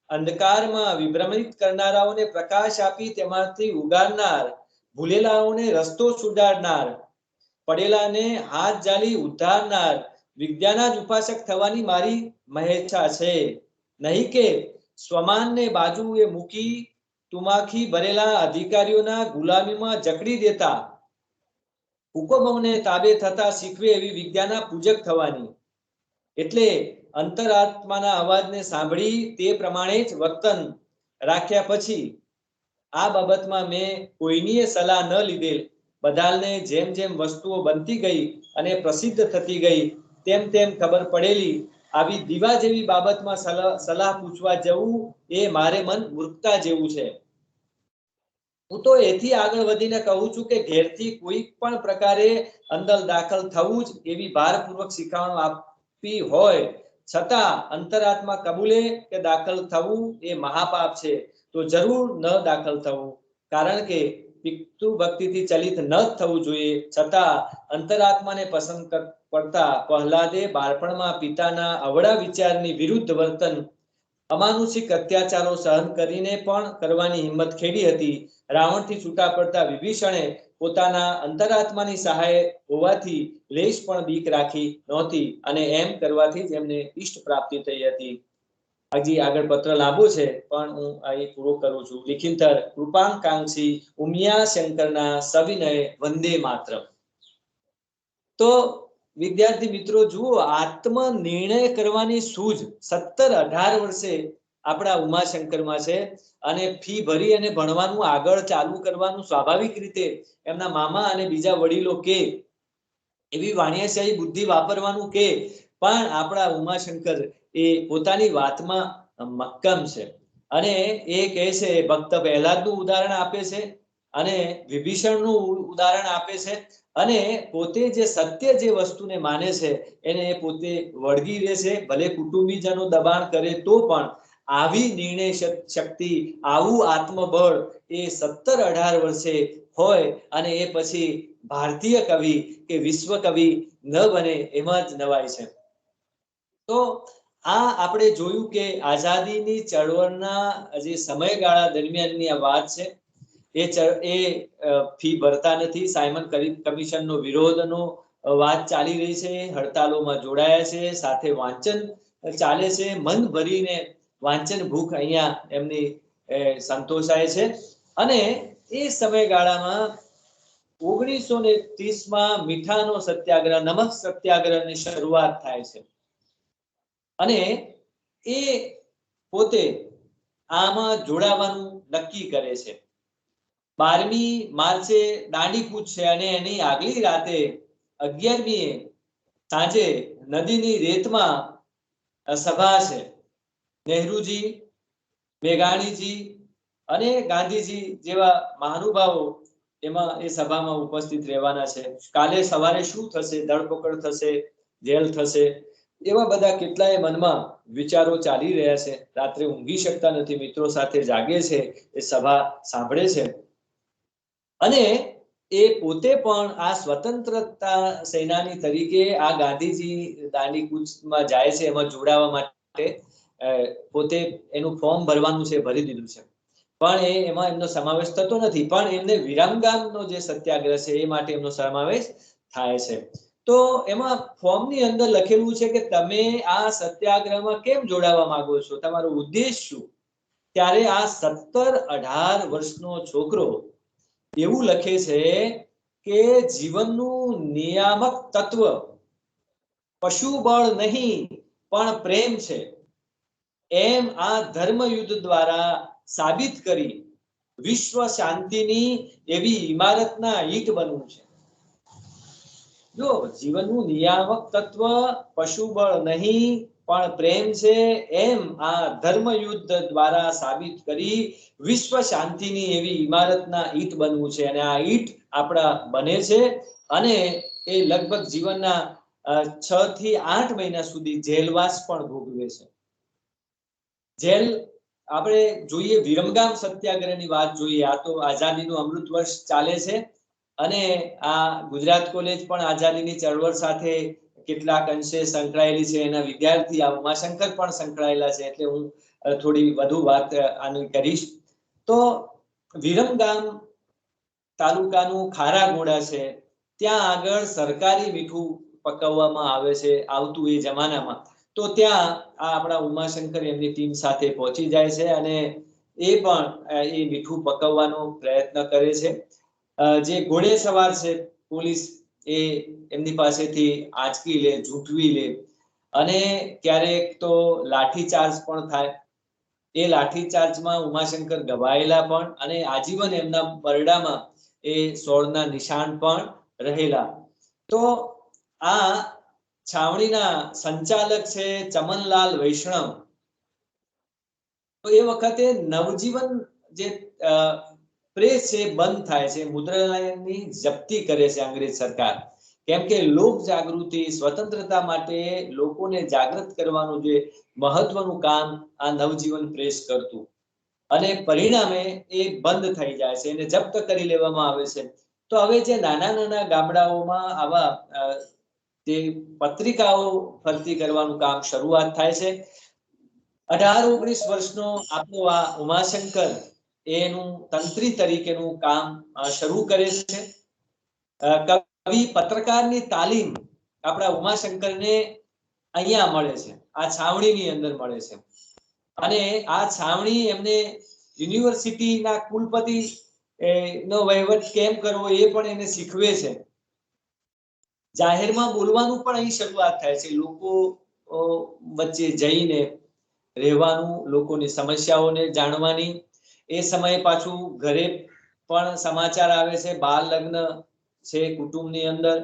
અંધકારમાં વિભ્રમિત કરનારાઓને પ્રકાશ આપી તેમાંથી ઉગારનાર, ભૂલેલાઓને રસ્તો સુધારનાર, પડેલાને હાથ જાલી ઉદ્ધારનાર વિદ્યાના જ ઉપાસક થવાની મારી મહેચ્છા છે. નહીં કે સ્વમાનને બાજુએ મૂકી તુમાખી ભરેલા અધિકારીઓના ગુલામીમાં જકડી દેતા હુકમોને તાબે થતા શીખવે એવી વિદ્યાના પૂજક થવાની. એટલે અંતરાત્માના અવાજને સાંભળી તે પ્રમાણે જ વર્તન રાખ્યા પછી આ બાબતમાં મેં કોઈની સલાહ ન લીધેલ. બધાને જેમ જેમ વસ્તુઓ બનતી ગઈ અને પ્રસિદ્ધ થતી ગઈ તેમ તેમ ખબર પડેલી આવી દીવા જેવી બાબતમાં સલાહ પૂછવા જવું એ મારે મન મૂર્ખતા જેવું છે. હું તો એથી આગળ વધીને કહું છું કે ઘેરથી કોઈ પણ પ્રકારે અંદર દાખલ થવું જ એવી ભારપૂર્વક શીખવણી આપી હોય છતાં અંતરાત્મા કબૂલે કે દાખલ થવું એ મહાપાપ છે, તો જરૂર ન દાખલ થવું. કારણ કે પિતૃ ભક્તિથી ચલિત ન થવું જોઈએ, છતાં અંતરાત્માને પસંદ પડતા પ્રહલાદે બાળપણમાં પિતાના અવળા વિચારની વિરુદ્ધ વર્તન, અમાનુષિક અત્યાચારો સહન કરીને પણ કરવાની હિંમત ખેડી હતી. રાવણથી છૂટા પડતા વિભીષણે પોતાના અંતરાત્માની સહાય હોવાથી લેશ પણ બીક રાખી નહોતી અને એમ કરવાથી જ એમને ઇષ્ટ પ્રાપ્તિ થઈ હતી. હજી આગળ પત્ર લાંબો છે પણ હું અહીં પૂરો કરું છું. લિખિતર કૃપાકાંક્ષી ઉમિયા શંકરના સવિનય વંદે માતરમ. તો વિદ્યાર્થી મિત્રો જુઓ, આત્મ નિર્ણય કરવાની સૂઝ 17-18 વર્ષે આપણા ઉમાશંકરમાં છે અને ફી ભરી અને ભણવાનું આગળ ચાલુ કરવાનું સ્વાભાવિક રીતે એમના મામા અને બીજા વડીલો કે એવી વાણિયાશાહી બુદ્ધિ વાપરવાનું કે પણ આપણા ઉમાશંકર એ પોતાની વાતમાં મક્કમ છે અને એ કહે છે, ભક્ત પ્રહલાદનું ઉદાહરણ આપે છે અને વિભીષણનું ઉદાહરણ આપે છે અને પોતે જે સત્ય જે વસ્તુને માને છે એને પોતે વળગી રહે છે, ભલે કુટુંબીજનો દબાણ કરે તો પણ આવી નિર્ણય શક્તિ, આવું આત્મબળ એ 17-18 વર્ષે હોય અને એ પછી ભારતીય કવિ કે વિશ્વ કવિ ન બને એમાં જ નવાય છે. તો આ આપણે જોયું કે આઝાદીની ચળવળના જે સમયગાળા દરમિયાનની આ વાત છે. એ ફી ભરતા નથી, સાયમન કમિશનનો વિરોધનો વાત ચાલી રહી છે, હડતાલોમાં જોડાયા છે, સાથે વાંચન ચાલે છે, મન ભરીને વાંચન ભૂખ અહીંયા એમની સંતોષાય છે અને એ સમયગાળામાં 1930માં મીઠાનો સત્યાગ્રહ, નમક સત્યાગ્રહની શરૂઆત થાય છે અને એ પોતે આમાં જોડાવાનું નક્કી કરે છે. 12મી માર્ચે દાંડીકૂચ છે અને એની આગલી રાતે 11મીએ સાંજે નદીની રેતમાં સભા છે. નહેરુજી, મેઘાણીજી અને ગાંધીજી જેવા મહાનુભાવો એમાં એ સભામાં ઉપસ્થિત રહેવાના છે. કાલે સવારે શું થશે, ધરપકડ થશે, જેલ થશે, એવા બધા કેટલાય મનમાં વિચારો ચાલી રહ્યા છે. રાત્રે ઊંઘી શકતા નથી, મિત્રો સાથે જાગે છે, એ સભા સાંભળે છે અને એ પોતે પણ આ સ્વતંત્રતા સેનાની તરીકે આ ગાંધીજી દાંડીકૂચમાં જાય છે, એમાં જોડાવા માટે પોતે એનું ફોર્મ ભરવાનું છે, ભરી દીધું છે, પણ એમાં એમનો સમાવેશ થતો નથી. પણ એમને વિરામગામનો જે સત્યાગ્રહ છે એ માટે એમનો સમાવેશ થાય છે. તો એમાં ફોર્મની અંદર લખેલું છે કે તમે આ સત્યાગ્રહમાં કેમ જોડાવા માંગો છો, તમારો ઉદ્દેશ શું? ત્યારે આ 17-18 વર્ષનો છોકરો એવું લખે છે કે જીવનનું નિયામક તત્વ પશુબળ નહીં પણ પ્રેમ છે, એમ આ ધર્મયુદ્ધ દ્વારા સાબિત કરી વિશ્વ શાંતિની એવી ઇમારતના ઈંટ બનવું છે. જો જીવનનું નિયામક તત્વ પશુબળ નહીં પણ પ્રેમ છે, એમ આ ધર્મયુદ્ધ દ્વારા સાબિત કરી વિશ્વ શાંતિની એવી ઇમારતના ઈંટ બનવું છે અને આ ઈંટ આપણા બને છે અને એ લગભગ જીવનના 6 થી 8 મહિના સુધી જેલવાસ પણ ભોગવે છે. જેલ આપણે જોઈએ, વિરમગામ સત્યાગ્રહની વાત જોઈએ. આ તો આઝાદીનું અમૃત વર્ષ ચાલે છે અને આ ગુજરાત કોલેજ પણ આઝાદીની ચળવળ સાથે કેટલાક અંશે સંકળાયેલી છે. એના વિદ્યાર્થી આ ઉમાશંકર પણ સંકળાયેલા છે, એટલે હું થોડી વધુ વાત આની કરીશ. તો વિરમગામ તાલુકાનું ખારાગોડા છે, ત્યાં આગળ સરકારી મીઠું પકવવામાં આવે છે આવતું એ જમાનામાં. તો ત્યાં આ આપણા ઉમાશંકર એમની ટીમ સાથે પહોંચી જાય છે અને એ પણ એ મીઠું પકવવાનો પ્રયત્ન કરે છે. જે ઘોડેસવાર છે પોલીસ, એ એમની પાસેથી આંચકી લે, ઝૂંટવી લે અને ક્યારેક તો લાઠીચાર્જ પણ થાય. એ લાઠીચાર્જમાં ઉમાશંકર ઘવાયેલા પણ અને આજીવન એમના બરડામાં એ સોળના નિશાન પણ રહેલા. તો આ છાવણીના સંચાલક છે ચમનલાલ વૈષ્ણવ. તો એ વખતે નવજીવન જે પ્રેસ છે બંધ થાય છે, મુદ્રણાલયની જપ્તી કરે છે અંગ્રેજ સરકાર. કેમ કે લોક જાગૃતિ, સ્વતંત્રતા માટે લોકોને જાગૃત કરવાનું જે મહત્વનું કામ આ નવજીવન પ્રેસ કરતું અને પરિણામે એ બંધ થઈ જાય છે, એને જપ્ત કરી લેવામાં આવે છે. તો હવે જે નાના નાના ગામડાઓમાં આવા જે પત્રિકાઓ ફરતી કરવાનું કામ શરૂઆત થાય છે. 18-19 વર્ષનો આપણો આ ઉમાશંકર એનું તંત્રી તરીકેનું કામ શરૂ કરે છે. કવિ પત્રકારની તાલીમ આપણા ઉમાશંકરને અહીંયા મળે છે, આ છાવણીની અંદર મળે છે અને આ છાવણી એમને યુનિવર્સિટીના કુલપતિ નો વહીવટ કેમ કરવો એ પણ એને શીખવે છે. જાહેરમાં બોલવાનું પણ અહીં શરૂઆત થાય છે, લોકો વચ્ચે જઈને રહેવાનું, લોકોની સમસ્યાઓને જાણવાની. એ સમયે પાછું ઘરે પણ સમાચાર આવે છે, બાળ લગ્ન છે કુટુંબની અંદર.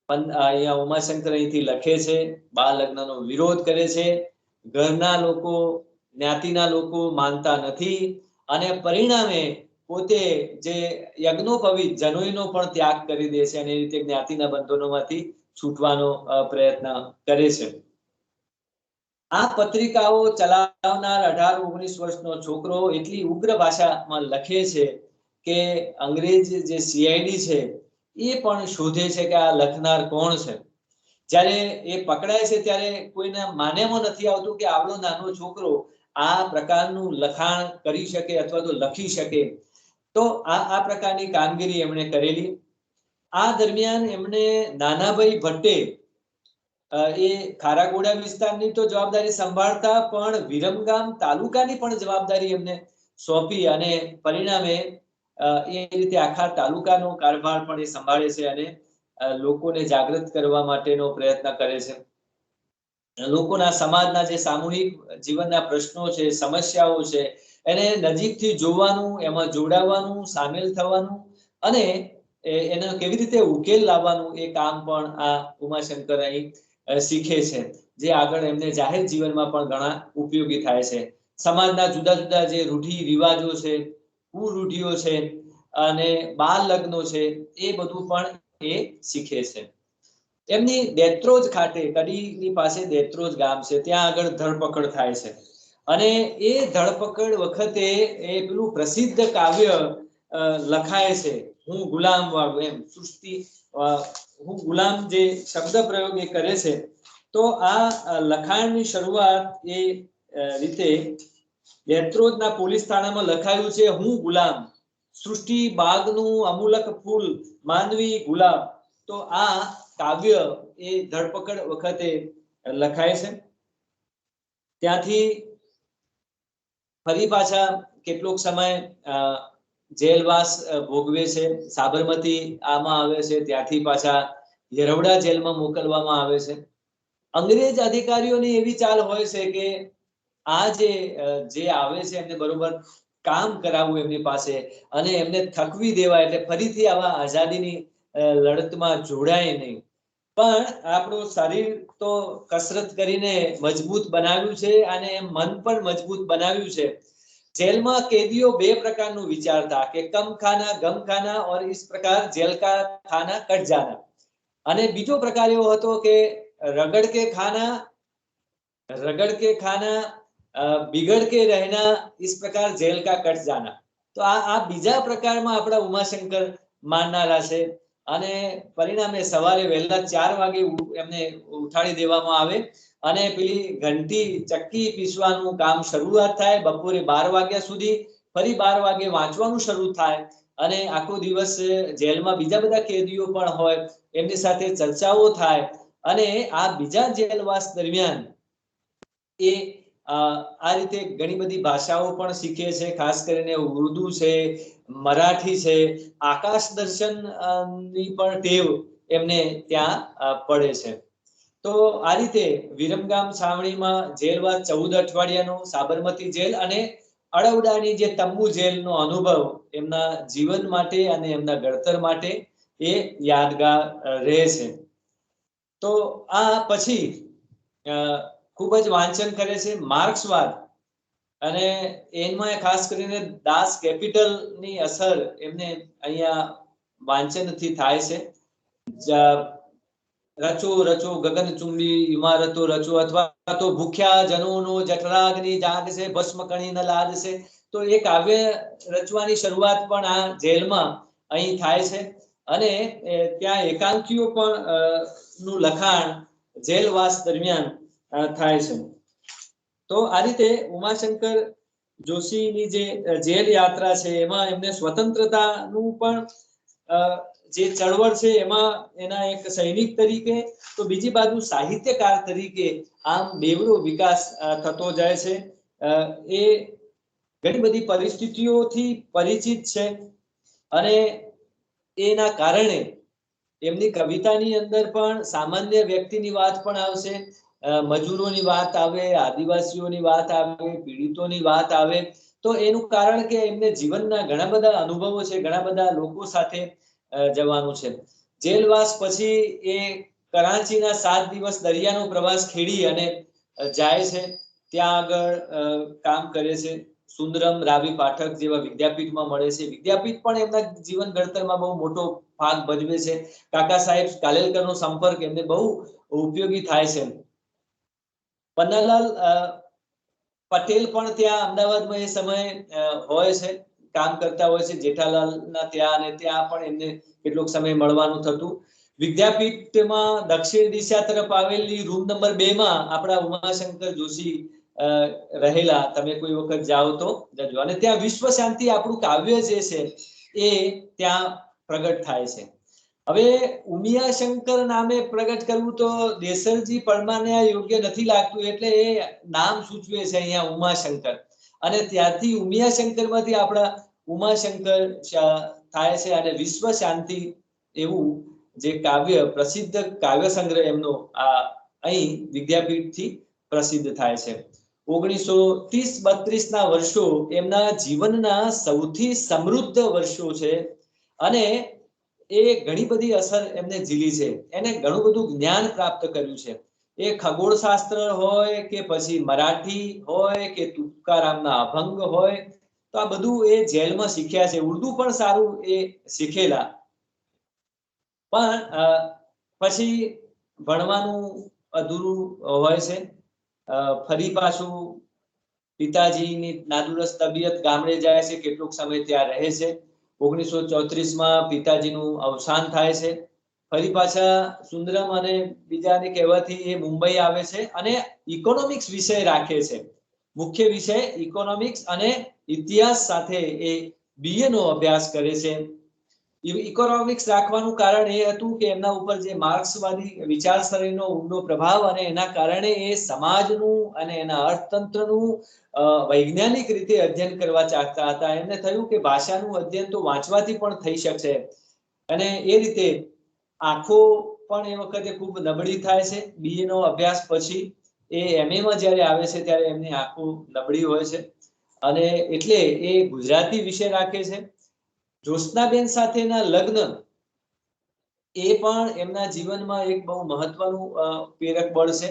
અહીંયા ઉમાશંકર અહીંથી લખે છે, બાળ લગ્નનો વિરોધ કરે છે, ઘરના લોકો, જ્ઞાતિના લોકો માનતા નથી, અને પરિણામે પોતે જે યજ્ઞોપવિત જનોઈનો પણ ત્યાગ કરી દે છે અને એ રીતે જ્ઞાતિના બંધનોમાંથી છૂટવાનો પ્રયત્ન કરે છે. આ પત્રિકાઓ ચલાવનાર 18-19 વર્ષનો છોકરો એટલી ઉગ્ર ભાષામાં લખે છે કે અંગ્રેજ જે સીઆઈડી છે એ પણ શોધે છે કે આ લખનાર કોણ છે. જ્યારે એ પકડાય છે ત્યારે કોઈને માનેમાં નથી આવતું કે આવડો નાનો છોકરો આ પ્રકારનું લખાણ કરી શકે અથવા તો લખી શકે. તો આ પ્રકારની કામગીરી એમણે કરેલી. આ દરમિયાન એમણે નાનાભાઈ ભટ્ટે એ ખારાગોડા વિસ્તારની તો જવાબદારી સંભાળતા પણ વિરમગામ તાલુકાની પણ જવાબદારી એમને સોંપી અને પરિણામે એ રીતે આખા તાલુકાનો કારભાર પણ એ સંભાળે છે અને લોકોને જાગૃત કરવા માટેનો પ્રયત્ન કરે છે. લોકોના સમાજના જે સામૂહિક જીવનના પ્રશ્નો છે, સમસ્યાઓ છે, એને નજીકથી જોવાનું, એમાં જોડાવાનું, સામેલ થવાનું અને એનો કેવી રીતે ઉકેલ લાવવાનું એ કામ પણ આ ઉમાશંકર અહીં શીખે છે, જે આગળ એમને જાહેર જીવનમાં પણ ઘણા ઉપયોગી થાય છે. સમાજના જુદા જુદા જે રૂઢિ રિવાજો છે, કુરૂઢિઓ છે અને બાળ લગ્નો છે એ બધું પણ એ શીખે છે. એમની દેત્રોજ ખાતે, કડીની પાસે દેત્રોજ ગામ છે, ત્યાં આગળ ધરપકડ થાય છે અને એ ધરપકડ વખતે એ પેલું પ્રસિદ્ધ કાવ્ય લખાય છે, હું ગુલામ વાળું, એમ સૃષ્ટિ હું ગુલામ જે શબ્દ પ્રયોગ એ કરે છે. તો આ લખાણની શરૂઆત એ રીતે દેત્રોજના પોલીસ થાણામાં લખાયું છે, હું ગુલામ, સૃષ્ટિ બાગનું અમૂલક ફૂલ, માનવી ગુલાબ. તો આ કાવ્ય એ ધરપકડ વખતે લખાય છે. ત્યાંથી ફરી પાછા કેટલોક સમય જેલવાસ ભોગવે છે. સાબરમતી આમાં આવે છે, ત્યાંથી પાછા યરવડા જેલમાં મોકલવામાં આવે છે. અંગ્રેજ અધિકારીઓની એવી ચાલ હોય છે કે આ જે આવે છે એમને બરોબર કામ કરાવવું એમની પાસે અને એમને થકવી દેવા, એટલે ફરીથી આવા આઝાદીની લડતમાં જોડાય નહીં. પણ આપણું શરીર તો કસરત કરીને મજબૂત બનાવ્યું છે અને મન પણ મજબૂત બનાવ્યું છે. જેલમાં કેદીઓ બે પ્રકારનું વિચારતા કે કમ ખાના ગમ ખાના ઓર इस प्रकार जेल का खाना कट जाना. અને બીજો પ્રકાર એવો હતો કે रगड़ के खाना बिगड़ के रहना, इस प्रकार जेल का कट जाना. તો આ બીજા પ્રકારમાં આપણા ઉમાશંકર માનનારા છે અને પરિણામે સવારે વહેલા 4 વાગે એમને ઉઠાડી દેવામાં આવે અને પેલી ઘંટી ચક્કી પીસવાનું કામ શરૂઆત થાય. બપોરે 12 વાગ્યા સુધી ફરી 12 વાગે વાંચવાનું શરૂ થાય અને આખો દિવસ જેલમાં બીજા બધા કેદીઓ પણ હોય, એમની સાથે ચર્ચાઓ થાય અને આ બીજા જેલવાસ દરમિયાન એ આ રીતે ઘણી બધી ભાષાઓ પણ શીખે છે. ખાસ કરીને ઉર્દુ છે, મરાઠી છે, આકાશ દર્શન ની પણ ટેવ એમને ત્યાં પડે છે. તો આ રીતે વિરમગામ છાવણીમાં જેલવાસ 14 અઠવાડિયાનો, સાબરમતી જેલ અને અડવડાની જે તંબુ જેલનો અનુભવ એમના જીવન માટે અને એમના ઘડતર માટે એ યાદગાર રહે છે. તો આ પછી ખૂબ જ વાંચન કરે છે, માર્ક્સવાદ, અને એમાં ખાસ કરીને દાસ કેપિટલની અસર એમને અહીંયા વાંચનથી થાય છે. રચો રચો ગગનચુંબી ઇમારતો રચો, અથવા તો ભૂખ્યા જનોનો જઠરાગ્નિ જાગશે, ભસ્મ કણી ન લાદશે. તો એ કાવ્ય રચવાની શરૂઆત પણ આ જેલમાં અહીં થાય છે અને ત્યાં એકાંકીઓ પણ નું લખાણ જેલવાસ દરમિયાન થાય છે. તો આ રીતે ઉમાશંકર જોશીની જે જેલ યાત્રા છે એમાં એમને સ્વતંત્રતાનું પણ જે ચળવળ છે એમાં એના એક સૈનિક તરીકે, તો બીજી બાજુ સાહિત્યકાર તરીકે આમ બેવડો વિકાસ થતો જાય છે. એ ઘણી બધી પરિસ્થિતિઓથી પરિચિત છે અને એના કારણે એમની કવિતાની અંદર પણ સામાન્ય વ્યક્તિની વાત પણ આવશે, મજૂરોની વાત આવે, આદિવાસીઓની વાત આવે, પીડિતોની વાત આવે. તો એનું કારણ કે એમને જીવનના ઘણા બધા અનુભવો છે, ઘણા બધા લોકો સાથે જવાનું છે. જેલવાસ પછી એ કરાંચીના 7 દિવસ દરિયાનો પ્રવાસ ખેડી અને જાય છે, ત્યાં આગળ કામ કરે છે, સુંદરમ રાવી પાઠક જેવા વિદ્યાપીઠમાં મળે છે. વિદ્યાપીઠ પણ એમના જીવન ઘડતરમાં બહુ મોટો ભાગ ભજવે છે. કાકા સાહેબ કાલેલકરનો સંપર્ક એમને બહુ ઉપયોગી થાય છે. પન્નાલાલ પટેલ પણ ત્યાં અમદાવાદમાં એ સમયે હોય છે, કામ કરતા હોય છે જેઠાલાલના ત્યાં, અને ત્યાં પણ એમને કેટલોક સમય મળવાનું થતું. વિદ્યાપીઠમાં દક્ષિણ દિશા તરફ આવેલી રૂમ નંબર 2 માં આપણા ઉમાશંકર જોશી રહેલા. તમે કોઈ વખત જાઓ તો જજો. અને ત્યાં વિશ્વ શાંતિ આપણું કાવ્ય જે છે એ ત્યાં પ્રગટ થાય છે. હવે ઉમિયાશંકર નામે પ્રગટ કરવું તો દેસરજી પરમારને યોગ્ય નથી લાગતું, એટલે એ નામ સૂચવે છે અહીંયા ઉમાશંકર. અને ત્યારથી ઉમિયાશંકરમાંથી આપણા ઉમાશંકર થાય છે. અને વિશ્વ શાંતિ એવું જે કાવ્ય, પ્રસિદ્ધ કાવ્ય સંગ્રહ એમનો આ અહીં વિદ્યાપીઠથી પ્રસિદ્ધ થાય છે. 1930-32 ના વર્ષો એમના જીવનના સૌથી સમૃદ્ધ વર્ષો છે. અને એ ઘણી બધી અસર એમને ઝીલી છે. એને ઘણું બધું જ્ઞાન પ્રાપ્ત કર્યું છે. એ ખગોળશાસ્ત્ર હોય કે પછી મરાઠી હોય કે તુકારામના અભંગ હોય, તો આ બધું એ જેલમાં શીખ્યા છે. ઉર્દુ પણ સારું એ શીખેલા. પણ પછી ભણવાનું અધૂરું હોય છે. ફરી પાછું પિતાજીની નાદુરસ્ત તબિયત, ગામડે જાય છે, કેટલોક સમય ત્યાં રહે છે. 1934માં પિતાજીનું અવસાન થાય છે. ફરી પાછા સુંદરમ અને બીજાની કહેવાથી એ મુંબઈ આવે છે અને ઇકોનોમિક્સ વિષય રાખે છે. મુખ્ય વિષય ઇકોનોમિક્સ અને ઇતિહાસ સાથે એ BA નો અભ્યાસ કરે છે. ઇકોનોમિક્સ રાખવાનું કારણ એ હતું કે એમના ઉપર જે માર્ક્સવાદી વિચારસરણીનો ઊંડો પ્રભાવ, અને એના કારણે એ સમાજનું અને એના અર્થતંત્રનું વૈજ્ઞાનિક રીતે અધ્યયન કરવા ચાહતા હતા. એમને થયું કે ભાષાનું અધ્યયન તો વાંચવાથી પણ થઈ શકશે. અને એ રીતે આંખો પણ એ વખતે ખૂબ નબળી થાય છે. BA નો અભ્યાસ પછી એ MA માં જ્યારે આવે છે ત્યારે એમની આંખો નબળી હોય છે, અને એટલે એ ગુજરાતી વિષય રાખે છે. જ્યોત્સનાબેન સાથેના લગ્ન એ પણ એમના જીવનમાં એક બહુ મહત્વનું પ્રેરક બળ છે.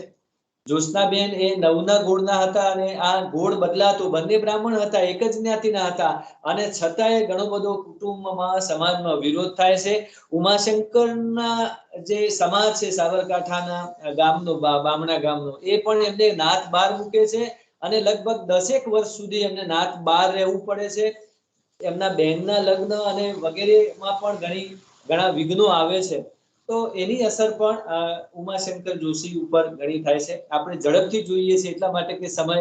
જ્યોત્સનાબેન એ નવના ગોળના હતા, અને આ ગોળ બદલાતો. બંને બ્રાહ્મણ હતા, એક જ જ્ઞાતિના હતા, અને છતાંય ઘણો બધો કુટુંબમાં, સમાજમાં વિરોધ થાય છે. ઉમાશંકરના જે સમાજ છે સાબરકાંઠાના ગામનો, બામણા ગામનો, એ પણ એમને નાત બહાર મૂકે છે. અને લગભગ 10 વર્ષ સુધી એમને નાત બહાર રહેવું પડે છે. એમના બહેનના લગ્ન અને વગેરેમાં પણ ઘણા વિઘ્નો આવે છે. તો એની અસર પણ ઉમાશંકર જોશી ઉપર ઘણી થાય છે. આપણે ઝડપથી જોઈએ છીએ એટલા માટે કે સમય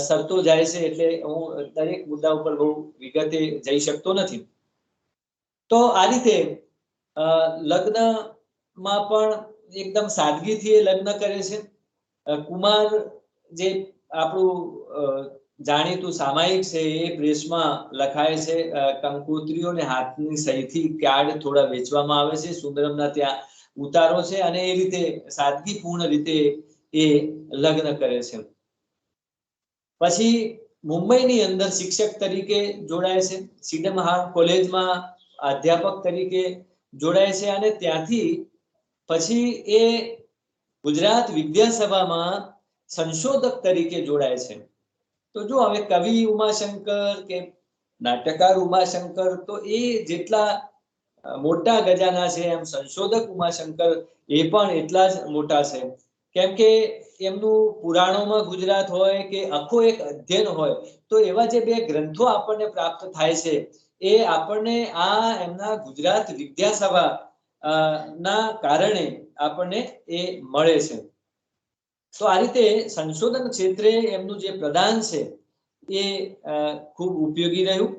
સરતો જાય છે, એટલે હું દરેક મુદ્દા ઉપર બહુ વિગતે જઈ શકતો નથી. તો આ રીતે લગ્નમાં પણ એકદમ સાદગીથી એ લગ્ન કરે છે. કુમાર જે આપણું જાણીતું સામાયિક છે એ પ્રેસમાં લખાય છે. કંકોત્રીઓને હાથની સહીથી કાર્ડ થોડા વેચવામાં આવે છે. સુંદરમના ત્યાં ઉતારો છે, અને એ રીતે સાદગીપૂર્ણ રીતે એ લગ્ન કરે છે. પછી મુંબઈની અંદર શિક્ષક તરીકે જોડાય છે. સિડમ હાર્ટ કોલેજમાં અધ્યાપક તરીકે જોડાય છે, અને ત્યાંથી પછી એ ગુજરાત વિદ્યાસભામાં સંશોધક તરીકે જોડાય છે. તો જો હવે કવિ ઉમાશંકર કે નાટકકાર ઉમાશંકર, તો એ જેટલા મોટા ગજાના છે, એમ સંશોધક ઉમાશંકર એ પણ એટલા જ મોટા છે. કેમ કે એમનું પુરાણોમાં ગુજરાત હોય કે આખો એક અધ્યયન હોય, તો એવા જે 2 ગ્રંથો આપણને પ્રાપ્ત થાય છે, એ આપણને આ એમના ગુજરાત વિદ્યાસભા ના કારણે આપણને એ મળે છે. તો આ રીતે સંશોધન ક્ષેત્રે એમનું જે પ્રદાન છે એ ખૂબ ઉપયોગી રહ્યું.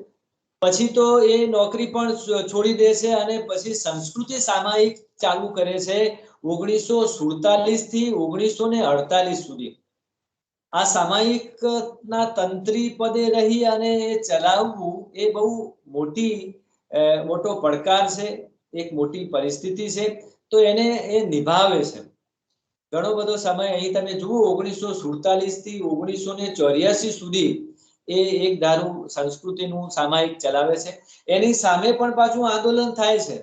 પછી તો એ નોકરી પણ છોડી દે છે, અને પછી સંસ્કૃતિ સામાયિક ચાલુ કરે છે 1947 થી 1948 સુધી. આ સામાયિકના તંત્રી પદે રહી અને ચલાવવું એ બહુ મોટો પડકાર છે, એક મોટી પરિસ્થિતિ છે. તો એને એ નિભાવે છે. ઘણો બધો સમય અહીં તમે જુઓ, 1947 થી 1984 સુધી એ એક ધારું સંસ્કૃતિનું સામાયિક ચલાવે છે. એની સામે પણ પાછું આંદોલન થાય છે.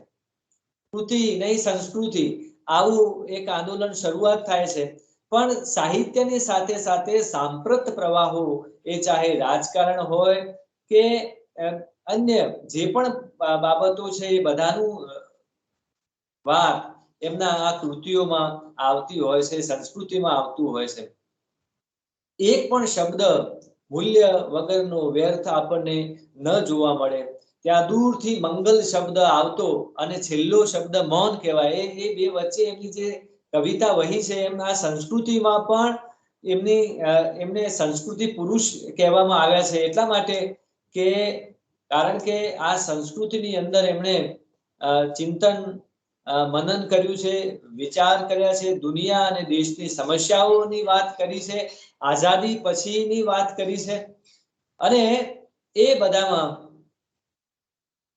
કૃતિ નહીં સંસ્કૃતિ, આવું એક આંદોલન શરૂઆત થાય છે. પણ સાહિત્યની સાથે સાથે સાંપ્રત પ્રવાહો, એ ચાહે રાજકારણ હોય કે અન્ય જે પણ બાબતો છે, એ બધાનું વાત એમના આ કૃતિઓમાં આવતી હોય છે, સંસ્કૃતિમાં આવતું હોય છે. એક પણ શબ્દ મૂલ્ય વગરનો વ્યર્થ આપણને ન જોવા મળે. ત્યાં દૂરથી મંગલ શબ્દ આવતો અને છેલ્લો શબ્દ મૌન કહેવાય. એ બે વચ્ચે એમની જે કવિતા વહી છે, એમના સંસ્કૃતિમાં પણ એમને સંસ્કૃતિ પુરુષ કહેવામાં આવ્યા છે. એટલા માટે કે કારણ કે આ સંસ્કૃતિની અંદર એમણે ચિંતન મનન કર્યું છે, વિચાર કર્યા છે, દુનિયા અને દેશની સમસ્યાઓની વાત કરી છે, આઝાદી પછીની વાત કરી છે. અને એ બધામાં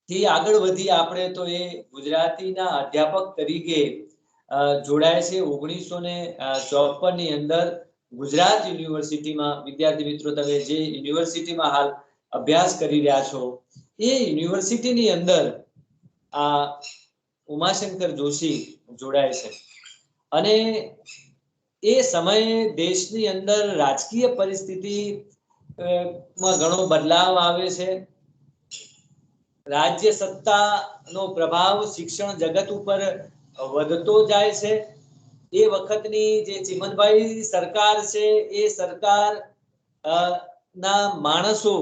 થી આગળ વધી આપણે તો એ ગુજરાતીના અધ્યાપક તરીકે જોડાય છે. 1954 ની અંદર ગુજરાત યુનિવર્સિટીમાં વિદ્યાર્થી મિત્રો, તમે જે યુનિવર્સિટીમાં હાલ અભ્યાસ કરી રહ્યા છો, એ યુનિવર્સિટીની અંદર આ ઉમાશંકર જોશી જોડાય છે. અને એ સમયે દેશની અંદર રાજકીય પરિસ્થિતિ માં ઘણો બદલાવ આવે છે. રાજ્ય સત્તાનો પ્રભાવ શિક્ષણ જગત ઉપર વધતો જાય છે. એ વખતની જે ચીમનભાઈ સરકાર છે, એ સરકાર ના માણસો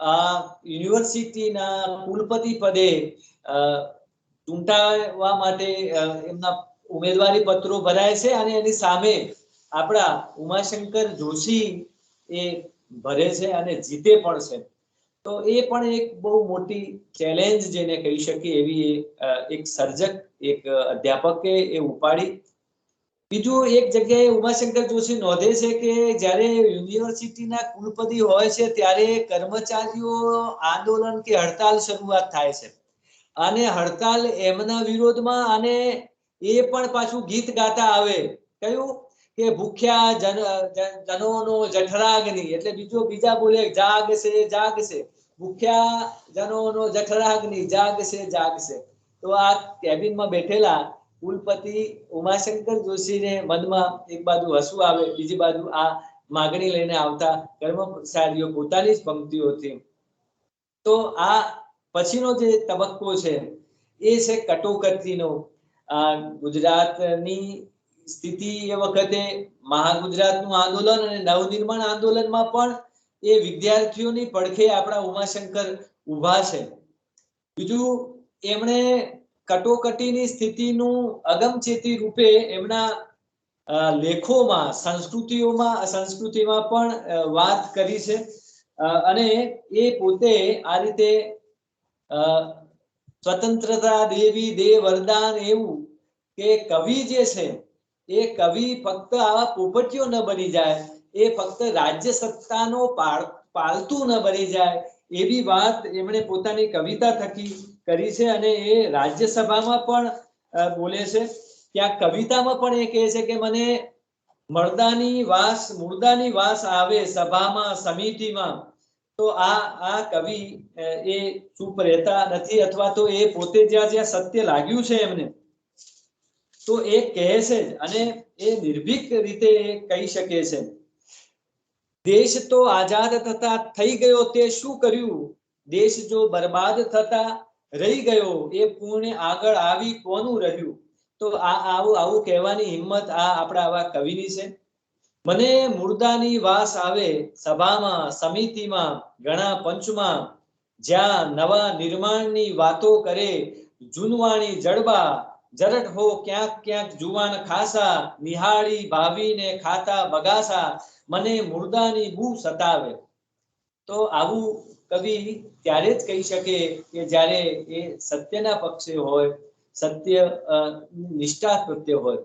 આ યુનિવર્સિટીના કુલપતિ પદે ચૂંટાવા માટે એમના ઉમેદવારી પત્રો ભરાય છે. અને એની સામે આપણા ઉમાશંકર જોશી એ ભરે છે અને જીતે પણ છે. તો એ પણ એક બહુ મોટી ચેલેન્જ જેને કહી શકીએ એવી એક સર્જક, એક અધ્યાપકે એ ઉપાડી. બીજું એક જગ્યાએ ઉમાશંકર જોશી નોંધે છે કે જ્યારે યુનિવર્સિટીના કુલપતિ હોય છે, ત્યારે કર્મચારીઓ આંદોલન કે હડતાલ શરૂઆત થાય છે. અને હડતાલ એમના વિરોધમાં, અને એ પણ પાછું ગીત ગાતા આવે. કયું કે ભૂખ્યા જનોનો જઠરાગ્નિ, એટલે બીજા બોલે જાગશે જાગશે, ભૂખ્યા જનોનો જઠરાગ્નિ જાગશે જાગશે. તો આ કેબિનમાં બેઠેલા કુલપતિ ઉમાશંકર જોશીને મનમાં એક બાજુ હસવું આવે, બીજી બાજુ આ માગણી લઈને આવતા કર્મચારીઓ પોતાની જ પંક્તિઓથી. તો આ પછીનો જે તબક્કો છે, એ છે કટોકટીનો. ગુજરાતની સ્થિતિ એ વખતે મહાગુજરાતનું આંદોલન અને નવનિર્માણ આંદોલનમાં પણ એ વિદ્યાર્થીઓની પડખે આપણા ઉમાશંકર ઊભા છે. બીજું, એમણે કટોકટીની સ્થિતિનું અગમચેતી રૂપે એમના લેખોમાં સંસ્કૃતિમાં પણ વાત કરી છે. અને એ પોતે આ રીતે સ્વતંત્રતા દેવી દે વરદાન, એવું કે કવિ જે છે, એ કવિ ફક્ત આવા પોપટીઓ ન બની જાય, એ ફક્ત રાજ્ય સત્તાનો પાલતુ ન બની જાય, એવી વાત એમણે પોતાની કવિતા થકી કરી છે. અને એ રાજ્યસભામાં પણ બોલે છે. ત્યાં કવિતામાં પણ એ કહે છે કે મને મુર્દાની વાસ આવે સભામાં સમિતિમાં. તો આ કવિ એ ચૂપ રહેતા નથી, અથવા તો એ પોતે જ્યાં સત્ય લાગ્યું છે એમને, તો એ કહે છે. અને એ નિર્ભીક રીતે કહી શકે છે. દેશ તો આઝાદ થતા થઈ ગયો તે શું કર્યું, દેશ જો બરબાદ થતા રહી ગયો એ પુણ્ય આગળ આવી કોનું રહ્યું. તો આવું કહેવાની હિંમત આપણા આવા કવિની છે. મને મુર્દાની વાસ આવે સભામાં સમિતિમાં ઘણા પંચમાં, જ્યાં નવા નિર્માણની વાતો કરે જૂનવાણી જડબા, જરટ હો ક્યાંક ક્યાંક જુવાન ખાસા, નિહાળી ભાવીને ખાતા બગાસા, મને મુર્દાની બૂ સતાવે. તો આવું કવિ ત્યારે જ કહી શકે કે જ્યારે એ સત્યના પક્ષે હોય, સત્ય નિષ્ઠા પ્રત્યે હોય.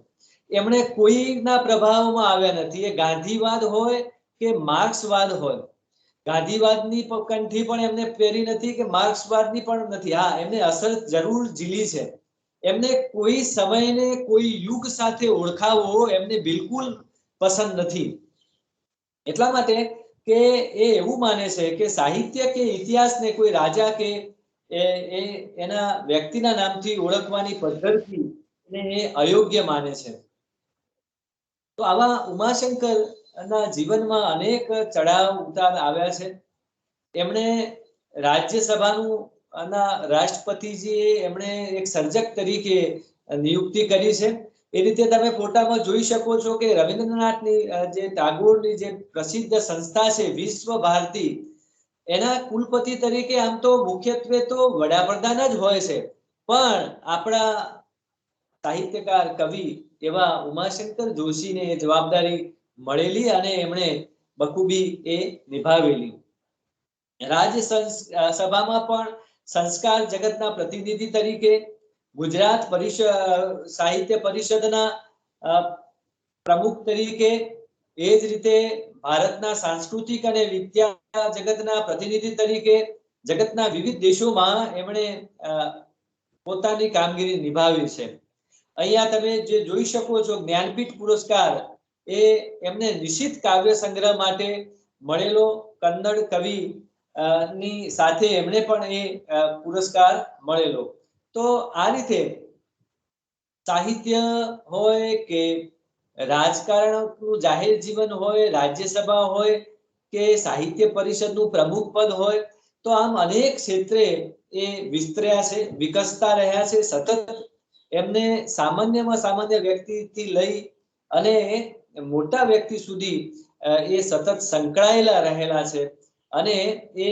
એમણે કોઈના પ્રભાવમાં આવ્યા નથી. એ ગાંધીવાદ હોય કે માર્ક્સવાદ હોય, ગાંધીવાદની કંઠી પણ એમને પહેરી નથી કે માર્ક્સવાદની પણ નથી. હા, એમને અસર જરૂર ઝીલી છે. એમને કોઈ સમયને કોઈ યુગ સાથે ઓળખાવવો એમને બિલકુલ પસંદ નથી. એટલા માટે કે એ એવું માને છે કે સાહિત્ય કે ઇતિહાસને કોઈ રાજા કે એ એના વ્યક્તિના નામથી ઓળખવાની પદ્ધતિ એ અયોગ્ય માને છે. તો આવા ઉમાશંકર ના જીવનમાં અનેક ચડાવ ઉતાર આવ્યા છે. એમણે રાજ્યસભાનું રાષ્ટ્રપતિજીએ એમણે એક સર્જક તરીકે નિયુક્તિ કરી છે. એ રીતે તમે ફોટામાં જોઈ શકો છો કે રવિન્દ્રનાથની જે ટાગોરની જે પ્રસિદ્ધ સંસ્થા છે વિશ્વ ભારતી, એના કુલપતિ તરીકે આમ તો મુખ્યત્વે તો વડાપ્રધાન જ હોય છે, પણ આપણા સાહિત્યકાર કવિ એવા ઉમાશંકર જોશીને એ જવાબદારી મળેલી અને એમણે બખૂબી એ નિભાવેલી. રાજ્યસભામાં પણ સંસ્કાર જગતના પ્રતિનિધિ તરીકે, ગુજરાત સાહિત્ય પરિષદના પ્રમુખ તરીકે, એ જ રીતે ભારતના સાંસ્કૃતિક અને વિદ્યા જગતના પ્રતિનિધિ તરીકે જગતના વિવિધ દેશોમાં એમણે પોતાની કામગીરી નિભાવી છે. અહીંયા તમે જે જોઈ શકો છો જ્ઞાનપીઠ પુરસ્કાર એ એમને નિશિત કાવ્ય સંગ્રહ માટે મળેલો. કન્નડ કવિ ની સાથે એમણે પણ એ પુરસ્કાર મળેલો. તો આ રીતે સાહિત્ય હોય કે રાજકારણનું જાહેર જીવન હોય, રાજ્યસભા હોય કે સાહિત્ય પરિષદનું પ્રમુખ પદ હોય, તો આમ અનેક ક્ષેત્રે એ વિસ્તર્યા છે, વિકસતા રહ્યા છે. સતત એમને સામાન્યમાં સામાન્ય વ્યક્તિથી લઈ અને મોટા વ્યક્તિ સુધી એ સતત સંકળાયેલા રહેલા છે. અને એ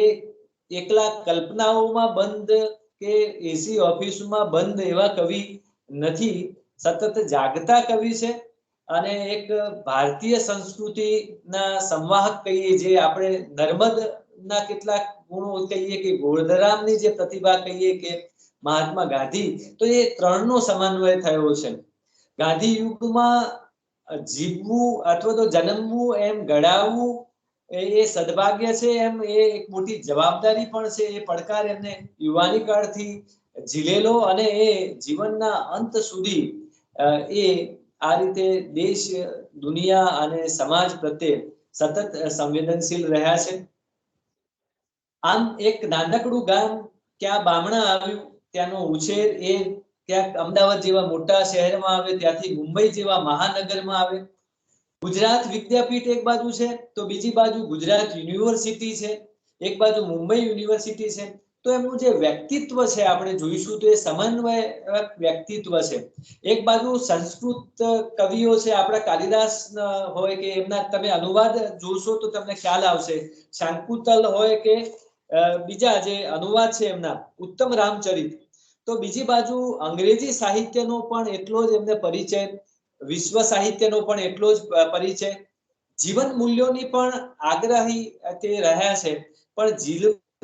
એકલા કલ્પનાઓમાં બંધ કે એસી ઓફિસમાં બંધ એવા કવિ નથી, સતત જાગતા કવિ છે. અને એક ભારતીય સંસ્કૃતિના સંવાહક કહીએ, જે આપણે નર્મદના કેટલાક ગુણો કહીએ કે ગોળધરામની જે પ્રતિભા કહીએ કે મહાત્મા ગાંધી, તો એ ત્રણનો સમન્વય થયો છે. ગાંધી યુગમાં જીવવું અથવા તો જન્મવું એમ ઘડાવવું એ સદભાગ્ય છે, એમ એ એક મોટી જવાબદારી પણ છે. એ પડકાર એમને યુવાની કાળથી ઝીલેલો અને એ જીવનના અંત સુધી એ આ રીતે દેશ, દુનિયા અને સમાજ પ્રત્યે સતત સંવેદનશીલ રહ્યા છે. આમ એક નાનકડું ગામ ક્યાં બામણા આવ્યું, ત્યાંનો ઉછેર એ ક્યાંક અમદાવાદ જેવા મોટા શહેરમાં આવે, ત્યાંથી મુંબઈ જેવા મહાનગરમાં આવે. ગુજરાત વિદ્યાપીઠ એક બાજુ છે, તો બીજી બાજુ ગુજરાત યુનિવર્સિટી છે, એક બાજુ મુંબઈ યુનિવર્સિટી છે. તો એમનું જે વ્યક્તિત્વ છે આપણે જોઈશું તો એ સમન્વયક વ્યક્તિત્વ છે. એક બાજુ સંસ્કૃત કવિઓ છે, આપણા કાલિદાસ હોય કે એમના તમે અનુવાદ જોશો તો તમને ખ્યાલ આવશે. શાંકુતલ હોય કે બીજા જે અનુવાદ છે એમના ઉત્તમ રામચરિત. તો બીજી બાજુ અંગ્રેજી સાહિત્યનો પણ એટલો જ એમને પરિચય, વિશ્વ સાહિત્યનો પણ એટલો જ પરિચય, જીવન મૂલ્યોની પણ આગ્રહી તે રહ્યા છે. પણ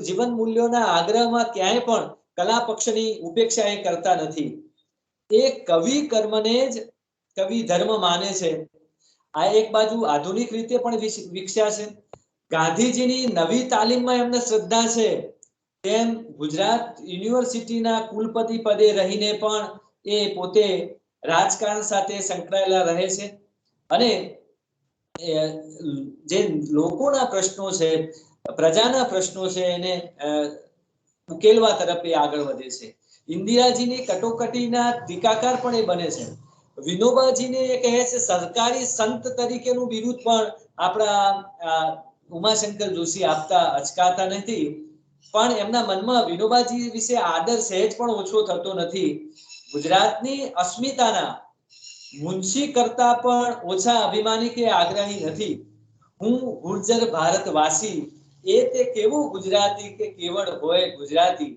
જીવન મૂલ્યોના આગ્રહમાં ક્યાંય પણ કલા પક્ષની ઉપેક્ષા એ કરતા નથી. એ કવિ કર્મને જ કવિ ધર્મ માને છે. આ એક બાજુ આધુનિક રીતે પણ વિકસ્યા છે. ગાંધીજીની નવી તાલીમમાં એમને શ્રદ્ધા છે, તેમ ગુજરાત યુનિવર્સિટીના કુલપતિ પદે રહીને પણ એ પોતે રાજકારણ સાથે સંકળાયેલા રહે છે. અને જે લોકોના પ્રશ્નો છે, પ્રજાના પ્રશ્નો છે, એને ઉકેલવા તરફ એ આગળ વધે છે. ઇન્દિરાજીની કટોકટીના ટીકાકાર પણ એ બને છે. વિનોબાજીને એ કહે છે સરકારી સંત તરીકેનું બિરુદ પણ આપણા ઉમાશંકર જોશી આપતા અચકાતા નથી. પણ એમના મનમાં વિનોબાજી વિશે આદર સહેજ પણ ઓછો થતો નથી. ગુજરાતની અસ્મિતાના મુનશી કરતા પણ ઓછા અભિમાની કે આગ્રહી નથી. હું ગુર્જર ભારતવાસી, એ તે કેવું ગુજરાતી કે કેવળ હોય ગુજરાતી.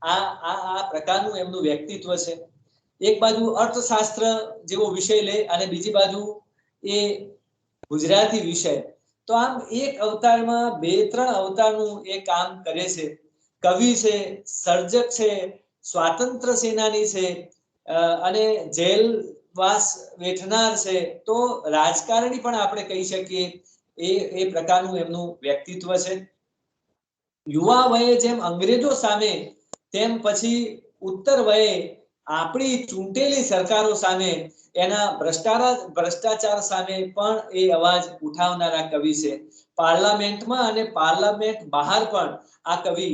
આ પ્રકારનું એમનું વ્યક્તિત્વ છે. એક બાજુ અર્થશાસ્ત્ર જેવો વિષય લે અને બીજી બાજુ એ ગુજરાતી વિષય. તો આમ એક અવતારમાં બે ત્રણ અવતારનું એ કામ કરે છે. કવિ છે, સર્જક છે, સ્વાતંત્ર્ય સેનાની છે, અને જેલવાસ વેઠનાર છે, તો રાજકારણી પણ આપણે કહી શકીએ. એ પ્રકારનું એમનું વ્યક્તિત્વ છે. યુવા વયે જેમ અંગ્રેજો સામે, તેમ પછી ઉત્તર વયે આપણી ચૂંટેલી સરકારો સામે, એના ભ્રષ્ટાચાર સામે પણ એ અવાજ ઉઠાવનારા કવિ છે. પાર્લામેન્ટમાં અને પાર્લામેન્ટ બહાર પણ આ કવિ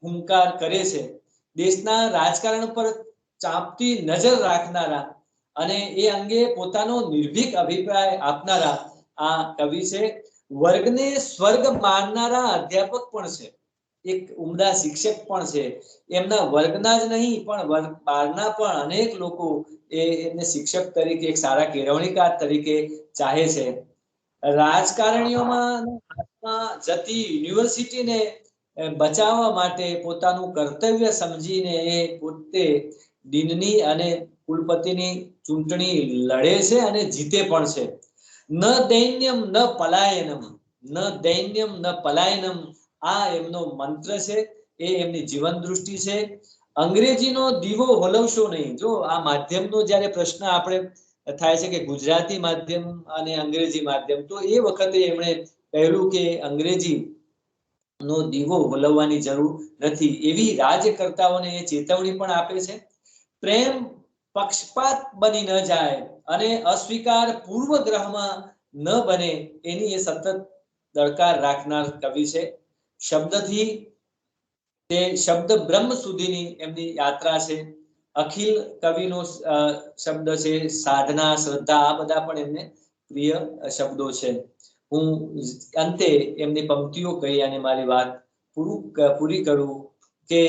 હુંકાર કરે છે. દેશના રાજકારણ પર ચાંપતી નજર રાખનારા અને એ અંગે પોતાનો નિર્ભીક અભિપ્રાય આપનારા આ કવિ છે. વર્ગને સ્વર્ગ માનનારા અધ્યાપક પણ છે, એક ઉમદા શિક્ષક પણ છે. એમના વર્ગના જ નહીં પણ વર્ગ બહારના પણ અનેક લોકો એમને શિક્ષક તરીકે, એક સારા કેળવણીકાર તરીકે ચાહે છે. રાજકારણીઓમાં હાથમાં જતી યુનિવર્સિટીને બચાવવા માટે પોતાનું કર્તવ્ય સમજીને એ પોતે ડીનની અને કુલપતિની ચૂંટણી લડે છે અને જીતે પણ છે. ન દૈન્યમ ન પલાયનમ, ન દૈન્યમ ન પલાયનમ, આ એમનો મંત્ર છે, એ એમની જીવન દૃષ્ટિ છે. અંગ્રેજીનો દીવો હોલવશો નહીં. જો આ માધ્યમનો જ્યારે પ્રશ્ન આપણે થાય છે કે ગુજરાતી માધ્યમ અને અંગ્રેજી માધ્યમ, તો એ વખતે એમણે કહેલું કે અંગ્રેજી નો દીવો હોલવવાની જરૂર નથી. એવી રાજકર્તાઓને એ ચેતવણી પણ આપે છે. પ્રેમ પક્ષપાત બની ન જાય અને અસ્વીકાર પૂર્વગ્રહમાં ન બને એની એ સતત દરકાર રાખનાર કવિ છે. શબ્દથી તે શબ્દ બ્રહ્મ સુધીની એમની યાત્રા છે. અખિલ કવિનો શબ્દ છે, સાધના, શ્રદ્ધા, આ બધા પણ એમને પ્રિય શબ્દો છે. હું અંતે એમની પંક્તિઓ કહી અને મારી વાત પૂરી કરું કે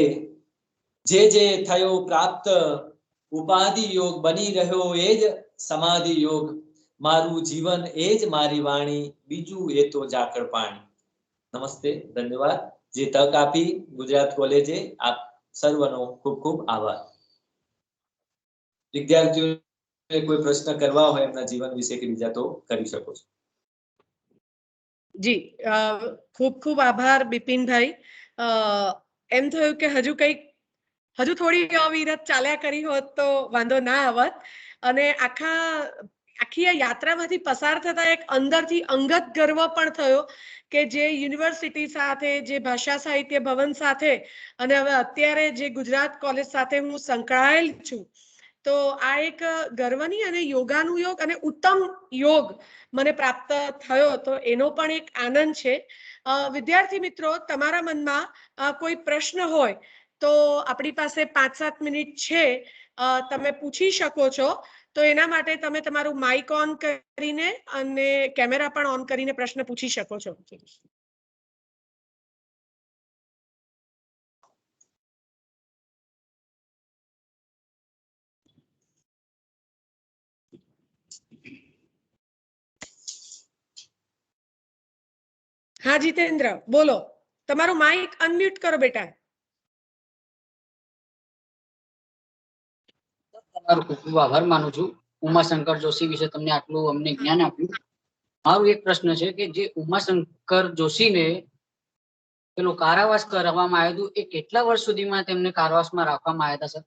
જે થયો પ્રાપ્ત ઉપાધિ યોગ, બની રહ્યો એ જ સમાધિ યોગ, મારું જીવન એ જ મારી વાણી, બીજું એ તો ઝાકળ પાણી. નમસ્તે, ધન્યવાદ. જે તક આપી ગુજરાત કોલેજે, આપ સર્વનો ખૂબ ખૂબ આભાર. વિદ્યાર્થીઓને કોઈ પ્રશ્ન કરવા હોય એમના જીવન વિશે કે બીજા, તો કરી શકો છો. જી, ખૂબ ખૂબ આભાર બિપિનભાઈ. એમ થયું કે હજુ થોડી અવિરત ચાલ્યા કરી હોત તો વાંધો ના આવત. અને આખી આ યાત્રામાંથી પસાર થતા એક અંદરથી અંગત ગર્વ પણ થયો કે જે યુનિવર્સિટી સાથે, જે ભાષા સાહિત્ય ભવન સાથે અને હવે અત્યારે જે ગુજરાત કોલેજ સાથે હું સંકળાયેલ છું, તો આ એક ગર્વની અને યોગાનુયોગ અને ઉત્તમ યોગ મને પ્રાપ્ત થયો, તો એનો પણ એક આનંદ છે. વિદ્યાર્થી મિત્રો, તમારા મનમાં કોઈ પ્રશ્ન હોય તો આપણી પાસે 5-7 મિનિટ છે, તમે પૂછી શકો છો. તો એના માટે તમે તમારું માઇક ઓન કરીને અને કેમેરા પણ ઓન કરીને પ્રશ્ન પૂછી શકો છો. હા જીતેન્દ્ર, બોલો. તમારું માઇક અનમ્યુટ કરો બેટા. તમારો ખૂબ ખૂબ આભાર માનું છું. ઉમાશંકર જોશી વિશે તમને આટલું અમને જ્ઞાન આપ્યું. મારો એક પ્રશ્ન છે કે જે ઉમાશંકર જોશીને પેલો કારાવાસ કરવામાં આવ્યો હતો, એ કેટલા વર્ષ સુધીમાં તેમને કારાવાસમાં રાખવામાં આવ્યા હતા, સર?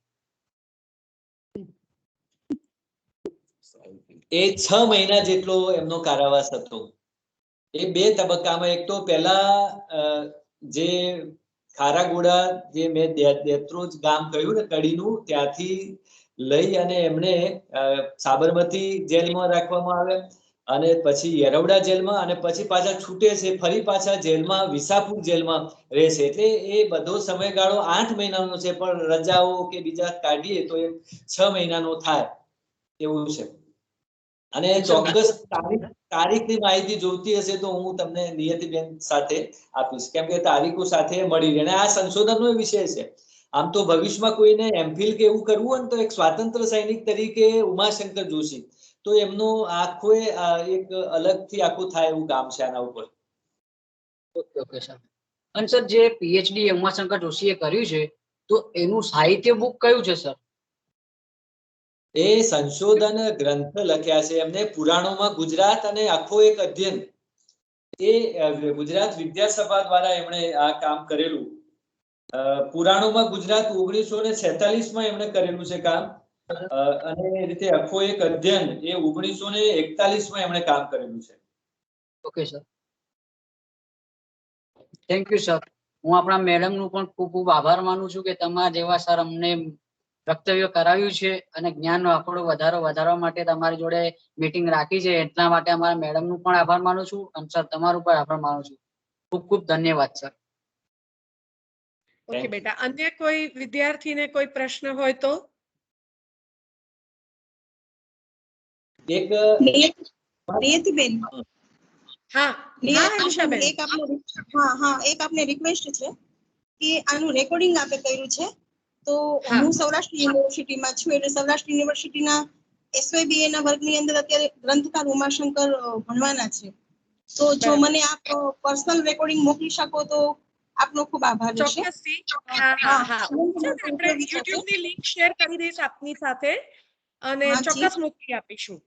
એ 6 મહિના જેટલો એમનો કારાવાસ હતો. એ 2 તબક્કામાં, એક તો પહેલા જે ખારાગોડા, જે મેં દેત્રોજ ગામ કહ્યું ને કડીનું, ત્યાંથી લઈ અને એમને સાબરમતી જેલમાં રાખવામાં આવે, અને પછી યરવડા જેલમાં, અને પછી પાછા છૂટે છે, ફરી પાછા જેલમાં, વિસાપુર જેલમાં રહે છે. એટલે એ બધો સમયગાળો 8 મહિનાનો છે, પણ રજાઓ કે બીજા કાઢીએ તો એ 6 મહિનાનો થાય એવું છે. અને ચોક્કસ તારીખની માહિતી જોઈતી હશે તો હું તમને નિયતિબેન સાથે આપીશ, કેમ કે તારીખો સાથે મળી રહે. અને આ સંશોધનનો વિષય છે. આમ તો ભવિષ્યમાં કોઈને એમફિલ કે એવું કરવું હોય ને, તો એક સ્વાતંત્ર્ય સૈનિક તરીકે ઉમાશંકર જોશી, તો એમનો આખો એક અલગથી આખું થાય એવું કામ છે આના ઉપર. Okay okay sir. અને સર, જે પીએચડી ઉમાશંકર જોશીએ કર્યું છે, તો એનું સાહિત્ય બુક કયું છે, સર? એ સંશોધન ગ્રંથ લખ્યા છે એમને, પુરાણોમાં ગુજરાત અને આખો એક અધ્યયન. એ ગુજરાત વિદ્યાસભા દ્વારા એમણે આ કામ કરેલું. પુરાણોમાં ગુજરાત 1946માં એમણે કરેલું છે કામ. અને એ રીતે આખો એક અધ્યયન એ 1941માં એમણે કામ કરેલું છે. Okay sir, thank you sir. હું આપણા મેડમનું પણ ખૂબ ખૂબ આભાર માનું છું કે તમારા જેવા સર અમને વક્તવ્ય કરાવ્યું છે અને જ્ઞાન આપણો વધારવા માટે તમારી જોડે મીટિંગ રાખી છે. એટલા માટે અમારા મેડમનું પણ આભાર માનું છું, અને સર તમારું પણ આભાર માનું છું. ખૂબ ખૂબ ધન્યવાદ સર. Okay Thank you. બેટા, અન્ય કોઈ વિદ્યાર્થીને કોઈ પ્રશ્ન હોય તો? એક નિયતિબેન, હા હા હર્ષાબેન. એક આપને રિક્વેસ્ટ છે કે આનું રેકોર્ડિંગ આપે કર્યું છે, તો હા. હું સૌરાષ્ટ્ર યુનિવર્સિટીમાં છું, એટલે સૌરાષ્ટ્ર યુનિવર્સિટીના SYBA ના વર્ગની અંદર અત્યારે ગ્રંથકાર ઉમાશંકર ભણવાના છે. તો જો બરાબર. મને આપ પર્સનલ રેકોર્ડિંગ મોકલી શકો તો આપનો ખૂબ આભાર રહેશે. ચોક્કસથી. હા હા હા હું છે ને આપણે ઉપયોગી થશે. YouTube ની લિંક શેર કરી દઈશ આપની સાથે અને હા, જી. ચોક્કસ મોકલી આપીશું.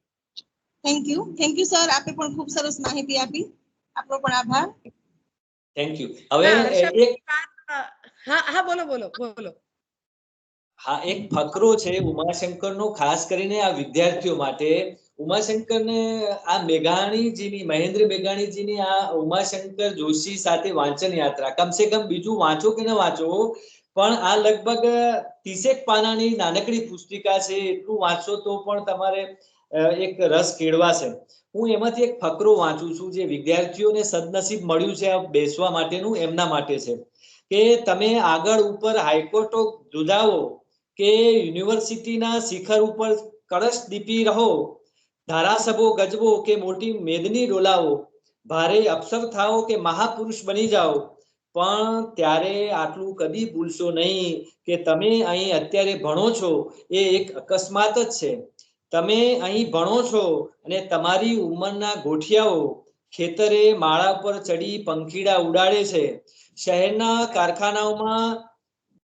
થેન્ક યુ સર, આપે પણ ખૂબ સરસ માહિતી આપી, આપનો પણ આભાર. Thank you. હવે હા, હર્ષાબેન, એક હા હા બોલો બોલો બોલો. હા, એક ફકરો છે ઉમાશંકરનો, ખાસ કરીને આ વિદ્યાર્થીઓ માટે. ઉમાશંકરને આ મેઘાણીજીની, મહેન્દ્ર મેઘાણીજીની આ ઉમાશંકર જોશી સાથે વાંચન યાત્રા, કમસે કમ બીજું વાંચો કે ન વાંચો, પણ આ લગભગ 30 પાનાની નાનકડી પુસ્તિકા છે. એટલું વાંચશો તો પણ તમારે એક રસ કેળવાશે. હું એમાંથી એક ફકરો વાંચું છું, જે વિદ્યાર્થીઓને સદનસીબ મળ્યું છે આ બેસવા માટેનું, એમના માટે છે કે તમે આગળ ઉપર હાઈકોર્ટો જુદાવો કે યુનિવર્સિટીના શિખર ઉપર કળશ દીપી રહો, ધારાસભો ગજવો કે મોટી મેદની ડોલાવો, ભારે અફસર થાઓ કે મહાપુરુષ બની જાઓ, પણ ત્યારે આટલું કદી ભૂલશો નહીં કે તમે અહીં અત્યારે ભણો છો એ એક અકસ્માત જ છે. તમે અહીં ભણો છો અને તમારી ઉંમરના ગોઠિયાઓ ખેતરે માળા પર ચડી પંખીડા ઉડાડે છે, શહેરના કારખાનાઓમાં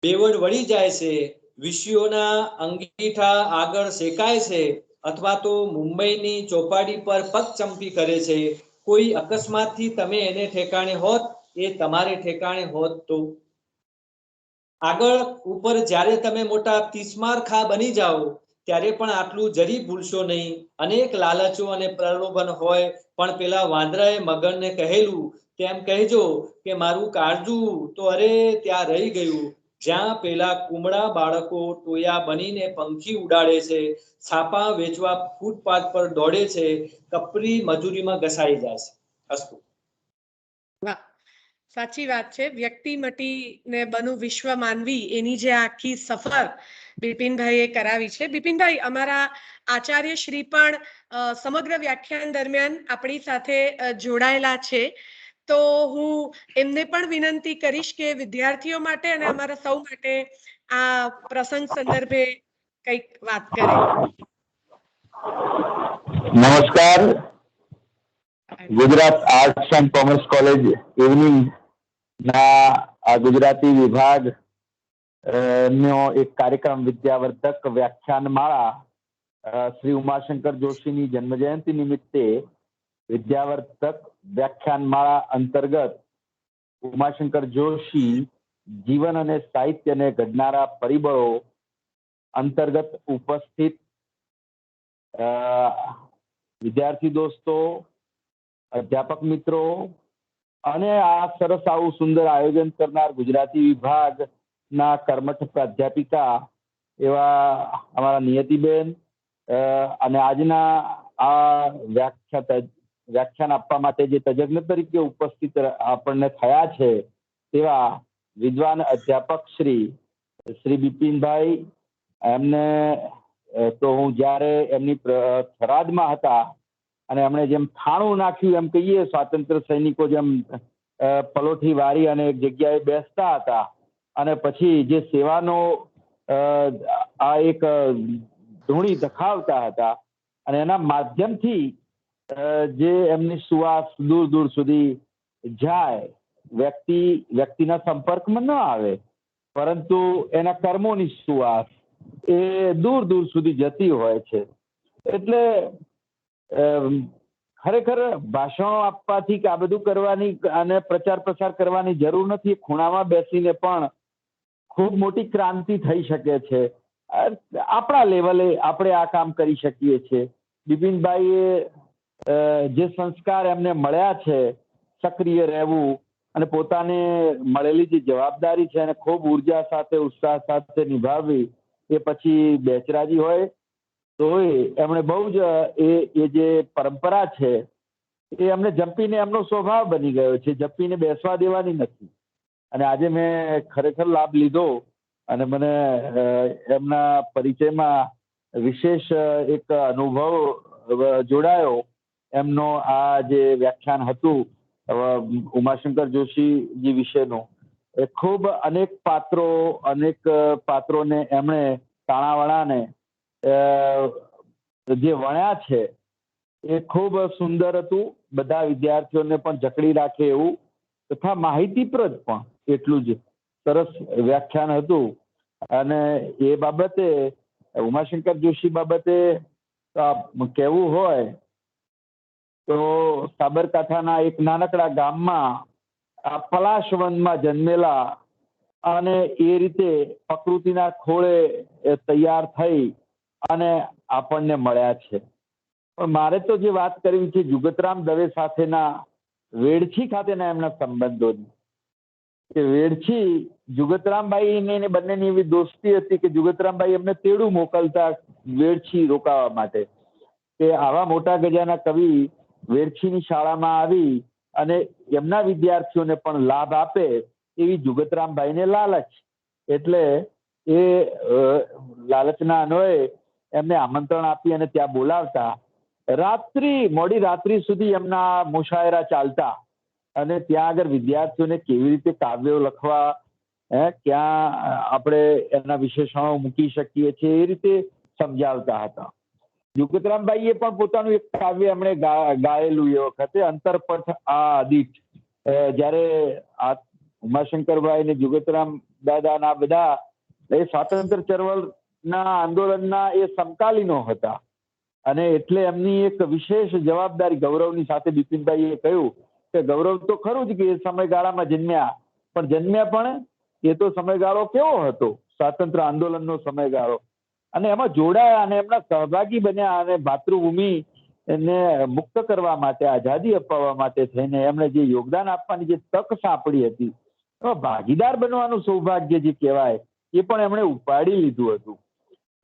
બેવડ વળી જાય છે, વિષયોના અંગીઠા આગળ શેકાય છે, અથવા તો મુંબઈની ચોપાટી પર પગ ચંપી કરે છે. કોઈ અકસ્માતથી તમે એને ઠેકાણે હોત, એ તમારે ઠેકાણે હોત તો? આગળ ઉપર જ્યારે તમે મોટા તીસ્માર ખા બની જાઓ ત્યારે પણ આટલું જરી ભૂલશો નહીં. અનેક લાલચો અને પ્રલોભન હોય, પણ પેલા વાંદરાએ મગરને કહેલું તેમ કહેજો કે મારું કાળજું તો અરે ત્યાં રહી ગયું, જ્યાં પેલા કુમળા બાળકો ટોયા બનીને પંખી ઉડાડે છે, છાપા વેચવા ફૂટપાથ પર દોડે છે, કપરી મજૂરીમાં ઘસાઈ જાય છે. અસ્તુ. વાહ, સાચી વાત છે. વ્યક્તિ મટીને બનુ વિશ્વ માનવી, એની જે આખી સફર બિપિનભાઈએ કરાવી છે. બિપિનભાઈ, અમારા આચાર્ય શ્રી પણ સમગ્ર વ્યાખ્યાન દરમિયાન આપણી સાથે જોડાયેલા છે, તો હું એમને પણ વિનંતી કરીશ કે વિદ્યાર્થીઓ માટે અને અમારા સૌ માટે આ પ્રસંગ સંદર્ભે કંઈક વાત કરે. નમસ્કાર. Gujarat arts and commerce college evening ના આ ગુજરાતી વિભાગ નો એક કાર્યક્રમ વિદ્યાવર્ધક વ્યાખ્યાનમાળા શ્રી ઉમાશંકર જોશીની જન્મજયંતિ નિમિત્તે વિદ્યાવર્ધક વ્યાખ્યાનમાળા અંતર્ગત ઉમાશંકર જોશી જીવન અને સાહિત્યને ઘડનારા પરિબળો અંતર્ગત ઉપસ્થિત વિદ્યાર્થી દોસ્તો, અધ્યાપક મિત્રો અને આ સરસ આવું સુંદર આયોજન કરનાર ગુજરાતી વિભાગના કર્મઠ પ્રાધ્યાપિકા એવા અમારા નિયતિબેન અને આજના આ વ્યાખ્યાન આપવા માટે જે તજજ્ઞ તરીકે ઉપસ્થિત આપણને થયા છે તેવા વિદ્વાન અધ્યાપક શ્રી બિપિનભાઈ, એમને તો હું જ્યારે એમની થરાદમાં હતા અને એમણે જેમ થાણું નાખ્યું એમ કહીએ, સ્વાતંત્ર્ય સૈનિકો જેમ પલોઠી વારી અને એક જગ્યાએ બેસતા હતા અને પછી જે સેવાનો આ એક ધૂણી ધખાવતા હતા અને એના માધ્યમથી જે એમની સુવાસ દૂર દૂર સુધી જાય, વ્યક્તિના સંપર્કમાં ન આવે પરંતુ એના કર્મોની સુવાસ એ દૂર દૂર સુધી જતી હોય છે. એટલે ખરેખર ભાષણો આપવાથી કે આ બધું કરવાની અને પ્રચાર પ્રસાર કરવાની જરૂર નથી. ખૂણામાં બેસીને પણ ખૂબ મોટી ક્રાંતિ થઈ શકે છે. આપણા લેવલે આપણે આ કામ કરી શકીએ છીએ. બિપિનભાઈએ જે સંસ્કાર એમને મળ્યા છે, સક્રિય રહેવું અને પોતાને મળેલી જે જવાબદારી છે એને ખૂબ ઉર્જા સાથે, ઉત્સાહ સાથે નિભાવવી, એ પછી બેચરાજી હોય તો એમણે બહુ જ એ જે પરંપરા છે એ એમને જપીને એમનો સ્વભાવ બની ગયો છે, જપીને બેસવા દેવાની નથી. અને આજે મેં ખરેખર લાભ લીધો અને મને એમના પરિચયમાં વિશેષ એક અનુભવ જોડાયો. એમનો આ જે વ્યાખ્યાન હતું ઉમાશંકર જોશીજી વિશેનું, એ ખૂબ અનેક પાત્રોને એમણે તાણાવાણાને જે વણ્યા છે એ ખૂબ સુંદર હતું. બધા વિદ્યાર્થીઓને પણ જકડી રાખે એવું તથા માહિતીપ્રદ પણ એટલું જ સરસ વ્યાખ્યાન હતું. અને એ બાબતે ઉમાશંકર જોશી બાબતે કહેવું હોય તો સાબરકાંઠાના એક નાનકડા ગામમાં આ પલાશવનમાં જન્મેલા અને એ રીતે પ્રકૃતિના ખોળે તૈયાર થઈ અને આપણને મળ્યા છે. પણ મારે તો જે વાત કરવી છે જુગતરામ દવે સાથેના વેડછી ખાતેના એમના સંબંધોની, કે વેડછી જુગતરામભાઈ ને બંનેની એવી દોસ્તી હતી કે જુગતરામભાઈ એમને તેડું મોકલતા વેડછી રોકાવા માટે, કે આવા મોટા ગજાના કવિ વેડછીની શાળામાં આવી અને એમના વિદ્યાર્થીઓને પણ લાભ આપે એવી જુગતરામભાઈને લાલચ. એટલે એ લાલચના અન્વયે એમને આમંત્રણ આપી અને ત્યાં બોલાવતા. મોડી રાત્રિ સુધી એમના મુશાયરા ચાલતા અને ત્યાં આગળ વિદ્યાર્થીઓને કેવી રીતે કાવ્યો લખવા, ક્યાં આપણે એના વિશેષણો મૂકી શકીએ છીએ એ રીતે સમજાવતા હતા. જુગતરામભાઈએ પણ પોતાનું એક કાવ્ય એમણે ગાયેલું એ વખતે, અંતરપથ આ અદીઠ. જ્યારે આ ઉમાશંકરભાઈ ને જુગતરામ દાદાના બધા એ સ્વાતંત્ર્ય ચળવળના આંદોલનના એ સમકાલીનો હતા અને એટલે એમની એક વિશેષ જવાબદારી ગૌરવની સાથે બિપિનભાઈએ કહ્યું કે ગૌરવ તો ખરું જ કે એ સમયગાળામાં જન્મ્યા, પણ જન્મ્યા પણ એ તો સમયગાળો કેવો હતો, સ્વાતંત્ર્ય આંદોલનનો સમયગાળો, અને એમાં જોડાયા અને એમના સહભાગી બન્યા અને માતૃભૂમિ એને મુક્ત કરવા માટે, આઝાદી અપાવવા માટે થઈને એમણે જે યોગદાન આપવાની જે તક સાંપડી હતી, એમાં ભાગીદાર બનવાનું સૌભાગ્ય જે કહેવાય એ પણ એમણે ઉપાડી લીધું હતું.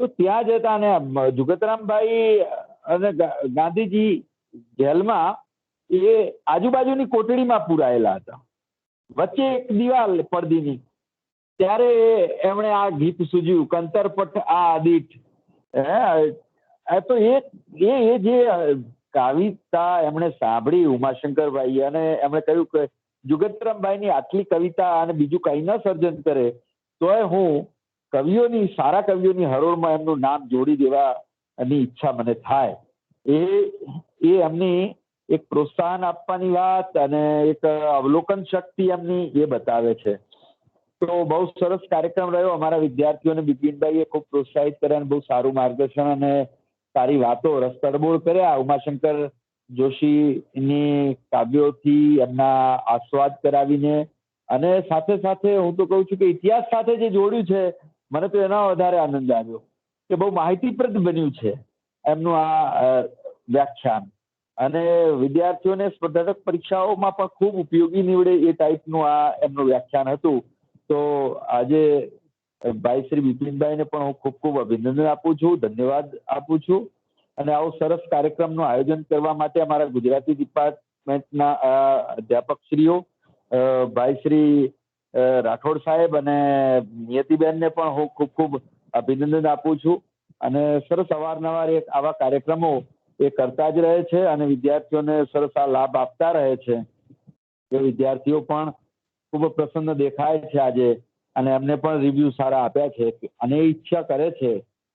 તો ત્યાં જતા અને જુગતરામભાઈ અને ગાંધીજી જેલમાં એ આજુબાજુની કોટડીમાં પુરાયેલા હતા, વચ્ચે એક દિવાલ પડદીની. ત્યારે એમણે આ ગીત સૂજ્યું, કંતરપટ આ અદીઠ. તો એ જે કવિતા એમણે સાંભળી ઉમાશંકરભાઈ, અને એમણે કહ્યું કે જુગતરામભાઈની આટલી કવિતા અને બીજું કઈ ન સર્જન કરે તોય હું સારા કવિઓની હરોળમાં એમનું નામ જોડી દેવાની ઈચ્છા મને થાય. એ એમની એક પ્રોત્સાહન આપવાની વાત અને એક અવલોકન શક્તિ એમની એ બતાવે છે. તો બહુ સરસ કાર્યક્રમ રહ્યો. અમારા વિદ્યાર્થીઓને બિપિનભાઈએ ખૂબ પ્રોત્સાહિત કર્યા અને બહુ સારું માર્ગદર્શન અને સારી વાતો રસતડબોળ કર્યા. ઉમાશંકર જોશીની કાવ્યોથી એમના આસ્વાદ કરાવીને, અને સાથે સાથે હું તો કહું છું કે ઇતિહાસ સાથે જે જોડ્યું છે, મને તો એનો વધારે આનંદ આવ્યો કે બહુ માહિતીપ્રદ બન્યું છે એમનું આ વ્યાખ્યાન, અને વિદ્યાર્થીઓને સ્પર્ધાત્મક પરીક્ષાઓમાં પણ ખૂબ ઉપયોગી નીવડે એ ટાઈપનું આ એમનું વ્યાખ્યાન હતું. તો આજે ભાઈ શ્રી બિપિનભાઈને પણ હું ખૂબ ખૂબ અભિનંદન આપું છું, ધન્યવાદ આપું છું. અને આવું સરસ કાર્યક્રમનું આયોજન કરવા માટે અમારા ગુજરાતી ડિપાર્ટમેન્ટના અધ્યાપકશ્રીઓ ભાઈ શ્રી રાઠોડ સાહેબ અને નિયતિબેનને પણ હું ખૂબ ખૂબ અભિનંદન આપું છું. અને સરસ અવારનવાર આવા કાર્યક્રમો એ કરતા જ રહે છે અને વિદ્યાર્થીઓને સરસ આ લાભ આપતા રહે છે. એ વિદ્યાર્થીઓ પણ ખૂબ પ્રસન્ન દેખાય છે આજે, અને એમને પણ રિવ્યુ સારા આપ્યા છે અને એ ઈચ્છા કરે છે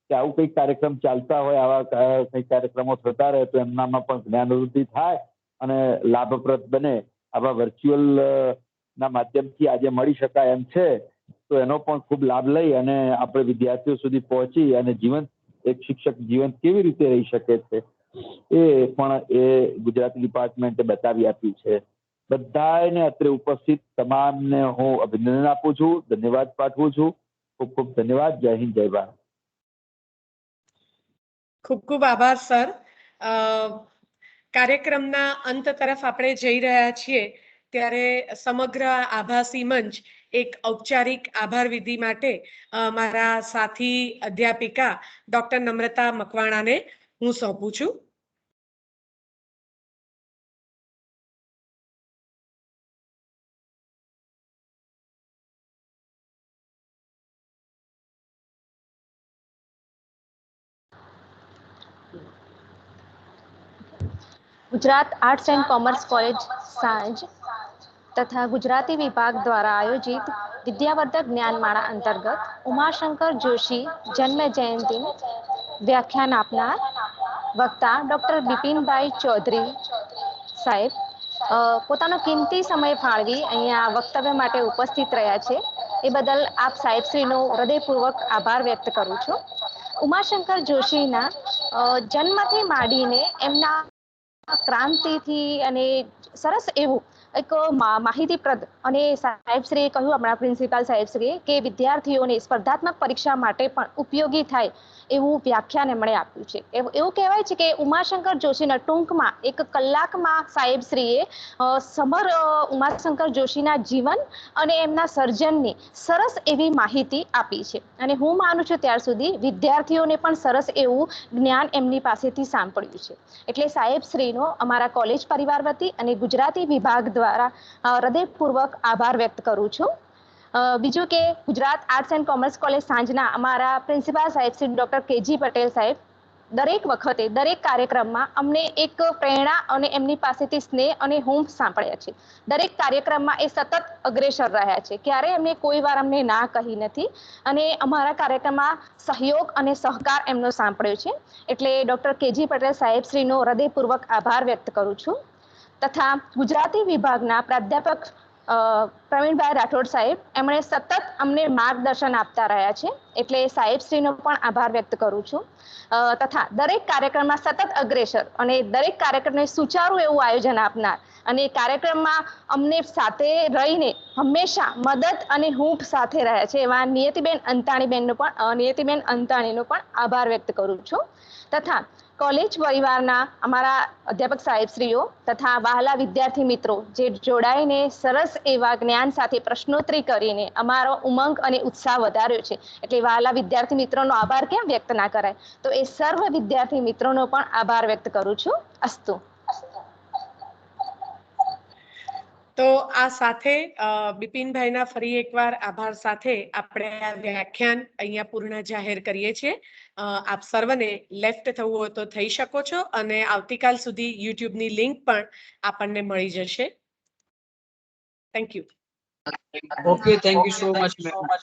કે આવું કંઈક કાર્યક્રમ ચાલતા હોય, આવા કંઈક કાર્યક્રમો થતા રહે તો એમનામાં પણ જ્ઞાનવૃદ્ધિ થાય અને લાભપ્રદ બને. આવા વર્ચ્યુઅલ ના માધ્યમથી આજે મળી શકાય એમ છે, તો એનો પણ ખૂબ લાભ લઈ અને આપણે વિદ્યાર્થીઓ સુધી પહોંચી અને એક શિક્ષક જીવન કેવી રીતે રહી શકે છે એ પણ એ ગુજરાતી ડિપાર્ટમેન્ટે બતાવી આપ્યું છે. બધાને અત્રે ઉપસ્થિત તમામને હું અભિનંદન આપું છું, ધન્યવાદ પાઠવું છું. ખૂબ ખૂબ ધન્યવાદ. જય હિન્દ, જય ભારત. ખૂબ ખૂબ આભાર સર. કાર્યક્રમના અંત તરફ આપણે જઈ રહ્યા છીએ ત્યારે સમગ્ર આભાસી મંચ એક ઔપચારિક આભાર વિધિ માટે મારા સાથી અધ્યાપિકા ડોક્ટર નમ્રતા મકવાણાને હું સોંપું છું. Gujarat arts and commerce college સાંજ તથા ગુજરાતી વિભાગ દ્વારા આયોજિત વિદ્યાવર્ધક જ્ઞાનમાળા અંતર્ગત ઉમાશંકર જોશી જન્મ જયંતિ વ્યાખ્યાન આપનાર વક્તા ડૉક્ટર બિપિનભાઈ ચૌધરી સાહેબ પોતાનો કિંમતી સમય ફાળવી અહીંયા વક્તવ્ય માટે ઉપસ્થિત રહ્યા છે એ બદલ આપ સાહેબશ્રીનો હૃદયપૂર્વક આભાર વ્યક્ત કરું છું. ઉમાશંકર જોશીના જન્મથી માંડીને એમના ક્રાંતિથી અને સરસ એવું એક માહિતીપ્રદ અને સાહેબશ્રીએ કહ્યું હમણાં પ્રિન્સિપાલ સાહેબશ્રીએ કે વિદ્યાર્થીઓને સ્પર્ધાત્મક પરીક્ષા માટે પણ ઉપયોગી થાય એવું વ્યાખ્યાન એમણે આપ્યું છે. એવું કહેવાય છે કે ઉમાશંકર જોશીના ટૂંકમાં 1 કલાકમાં સાહેબશ્રીએ સમર ઉમાશંકર જોશીના જીવન અને એમના સર્જનની સરસ એવી માહિતી આપી છે અને હું માનું છું ત્યાર સુધી વિદ્યાર્થીઓને પણ સરસ એવું જ્ઞાન એમની પાસેથી સાંપડ્યું છે. એટલે સાહેબશ્રીનો અમારા કોલેજ પરિવાર વતી અને ગુજરાતી વિભાગ દ્વારા હૃદયપૂર્વક આભાર વ્યક્ત કરું છું. બીજું કે Gujarat arts and commerce college સાંજના અમારા પ્રિન્સિપાલ સાહેબ શ્રી ડૉક્ટર કેજી પટેલ સાહેબ દરેક વખતે દરેક કાર્યક્રમમાં અમને એક પ્રેરણા અને એમની પાસેથી સ્નેહ અને હૂંફ સાંપડ્યા છે. દરેક કાર્યક્રમમાં એ સતત અગ્રેસર રહ્યા છે. ક્યારેય એમને કોઈ વાર અમને ના કહી નથી અને અમારા કાર્યક્રમમાં સહયોગ અને સહકાર એમનો સાંપડ્યો છે. એટલે ડૉક્ટર કેજી પટેલ સાહેબ શ્રીનો હૃદયપૂર્વક આભાર વ્યક્ત કરું છું. તથા ગુજરાતી વિભાગના પ્રાધ્યાપક પ્રવીણભાઈ રાઠોડ સાહેબ એમણે સતત અમને માર્ગદર્શન આપતા રહ્યા છે. એટલે સાહેબશ્રીનો પણ આભાર વ્યક્ત કરું છું. તથા દરેક કાર્યક્રમમાં સતત અગ્રેસર અને દરેક કાર્યક્રમને સુચારું એવું આયોજન આપનાર અને કાર્યક્રમમાં અમને સાથે રહીને હંમેશા મદદ અને હૂંફ સાથે રહ્યા છે એવા નિયતિબેન અંતાણીનો પણ આભાર વ્યક્ત કરું છું. તથા કોલેજ પરિવારના અમારા અધ્યાપક સાહેબશ્રીઓ તથા વહાલા વિદ્યાર્થી મિત્રો જે જોડાઈને સરસ એવા જ્ઞાન સાથે પ્રશ્નોત્તરી કરીને અમારો ઉમંગ અને ઉત્સાહ વધાર્યો છે. એટલે વહાલા વિદ્યાર્થી મિત્રોનો આભાર કેમ વ્યક્ત ના કરાય, તો એ સર્વ વિદ્યાર્થી મિત્રોનો પણ આભાર વ્યક્ત કરું છું. અસ્તુ. તો આ સાથે બિપિનભાઈના ફરી એકવાર આભાર સાથે આપણે આ વ્યાખ્યાન અહીંયા પૂર્ણ જાહેર કરીએ છીએ. આપ સર્વને લેફ્ટ થવું હોય તો થઈ શકો છો અને આવતીકાલ સુધી યુટ્યુબની લિંક પણ આપણને મળી જશે. Thank you. Okay, thank you so much ma'am.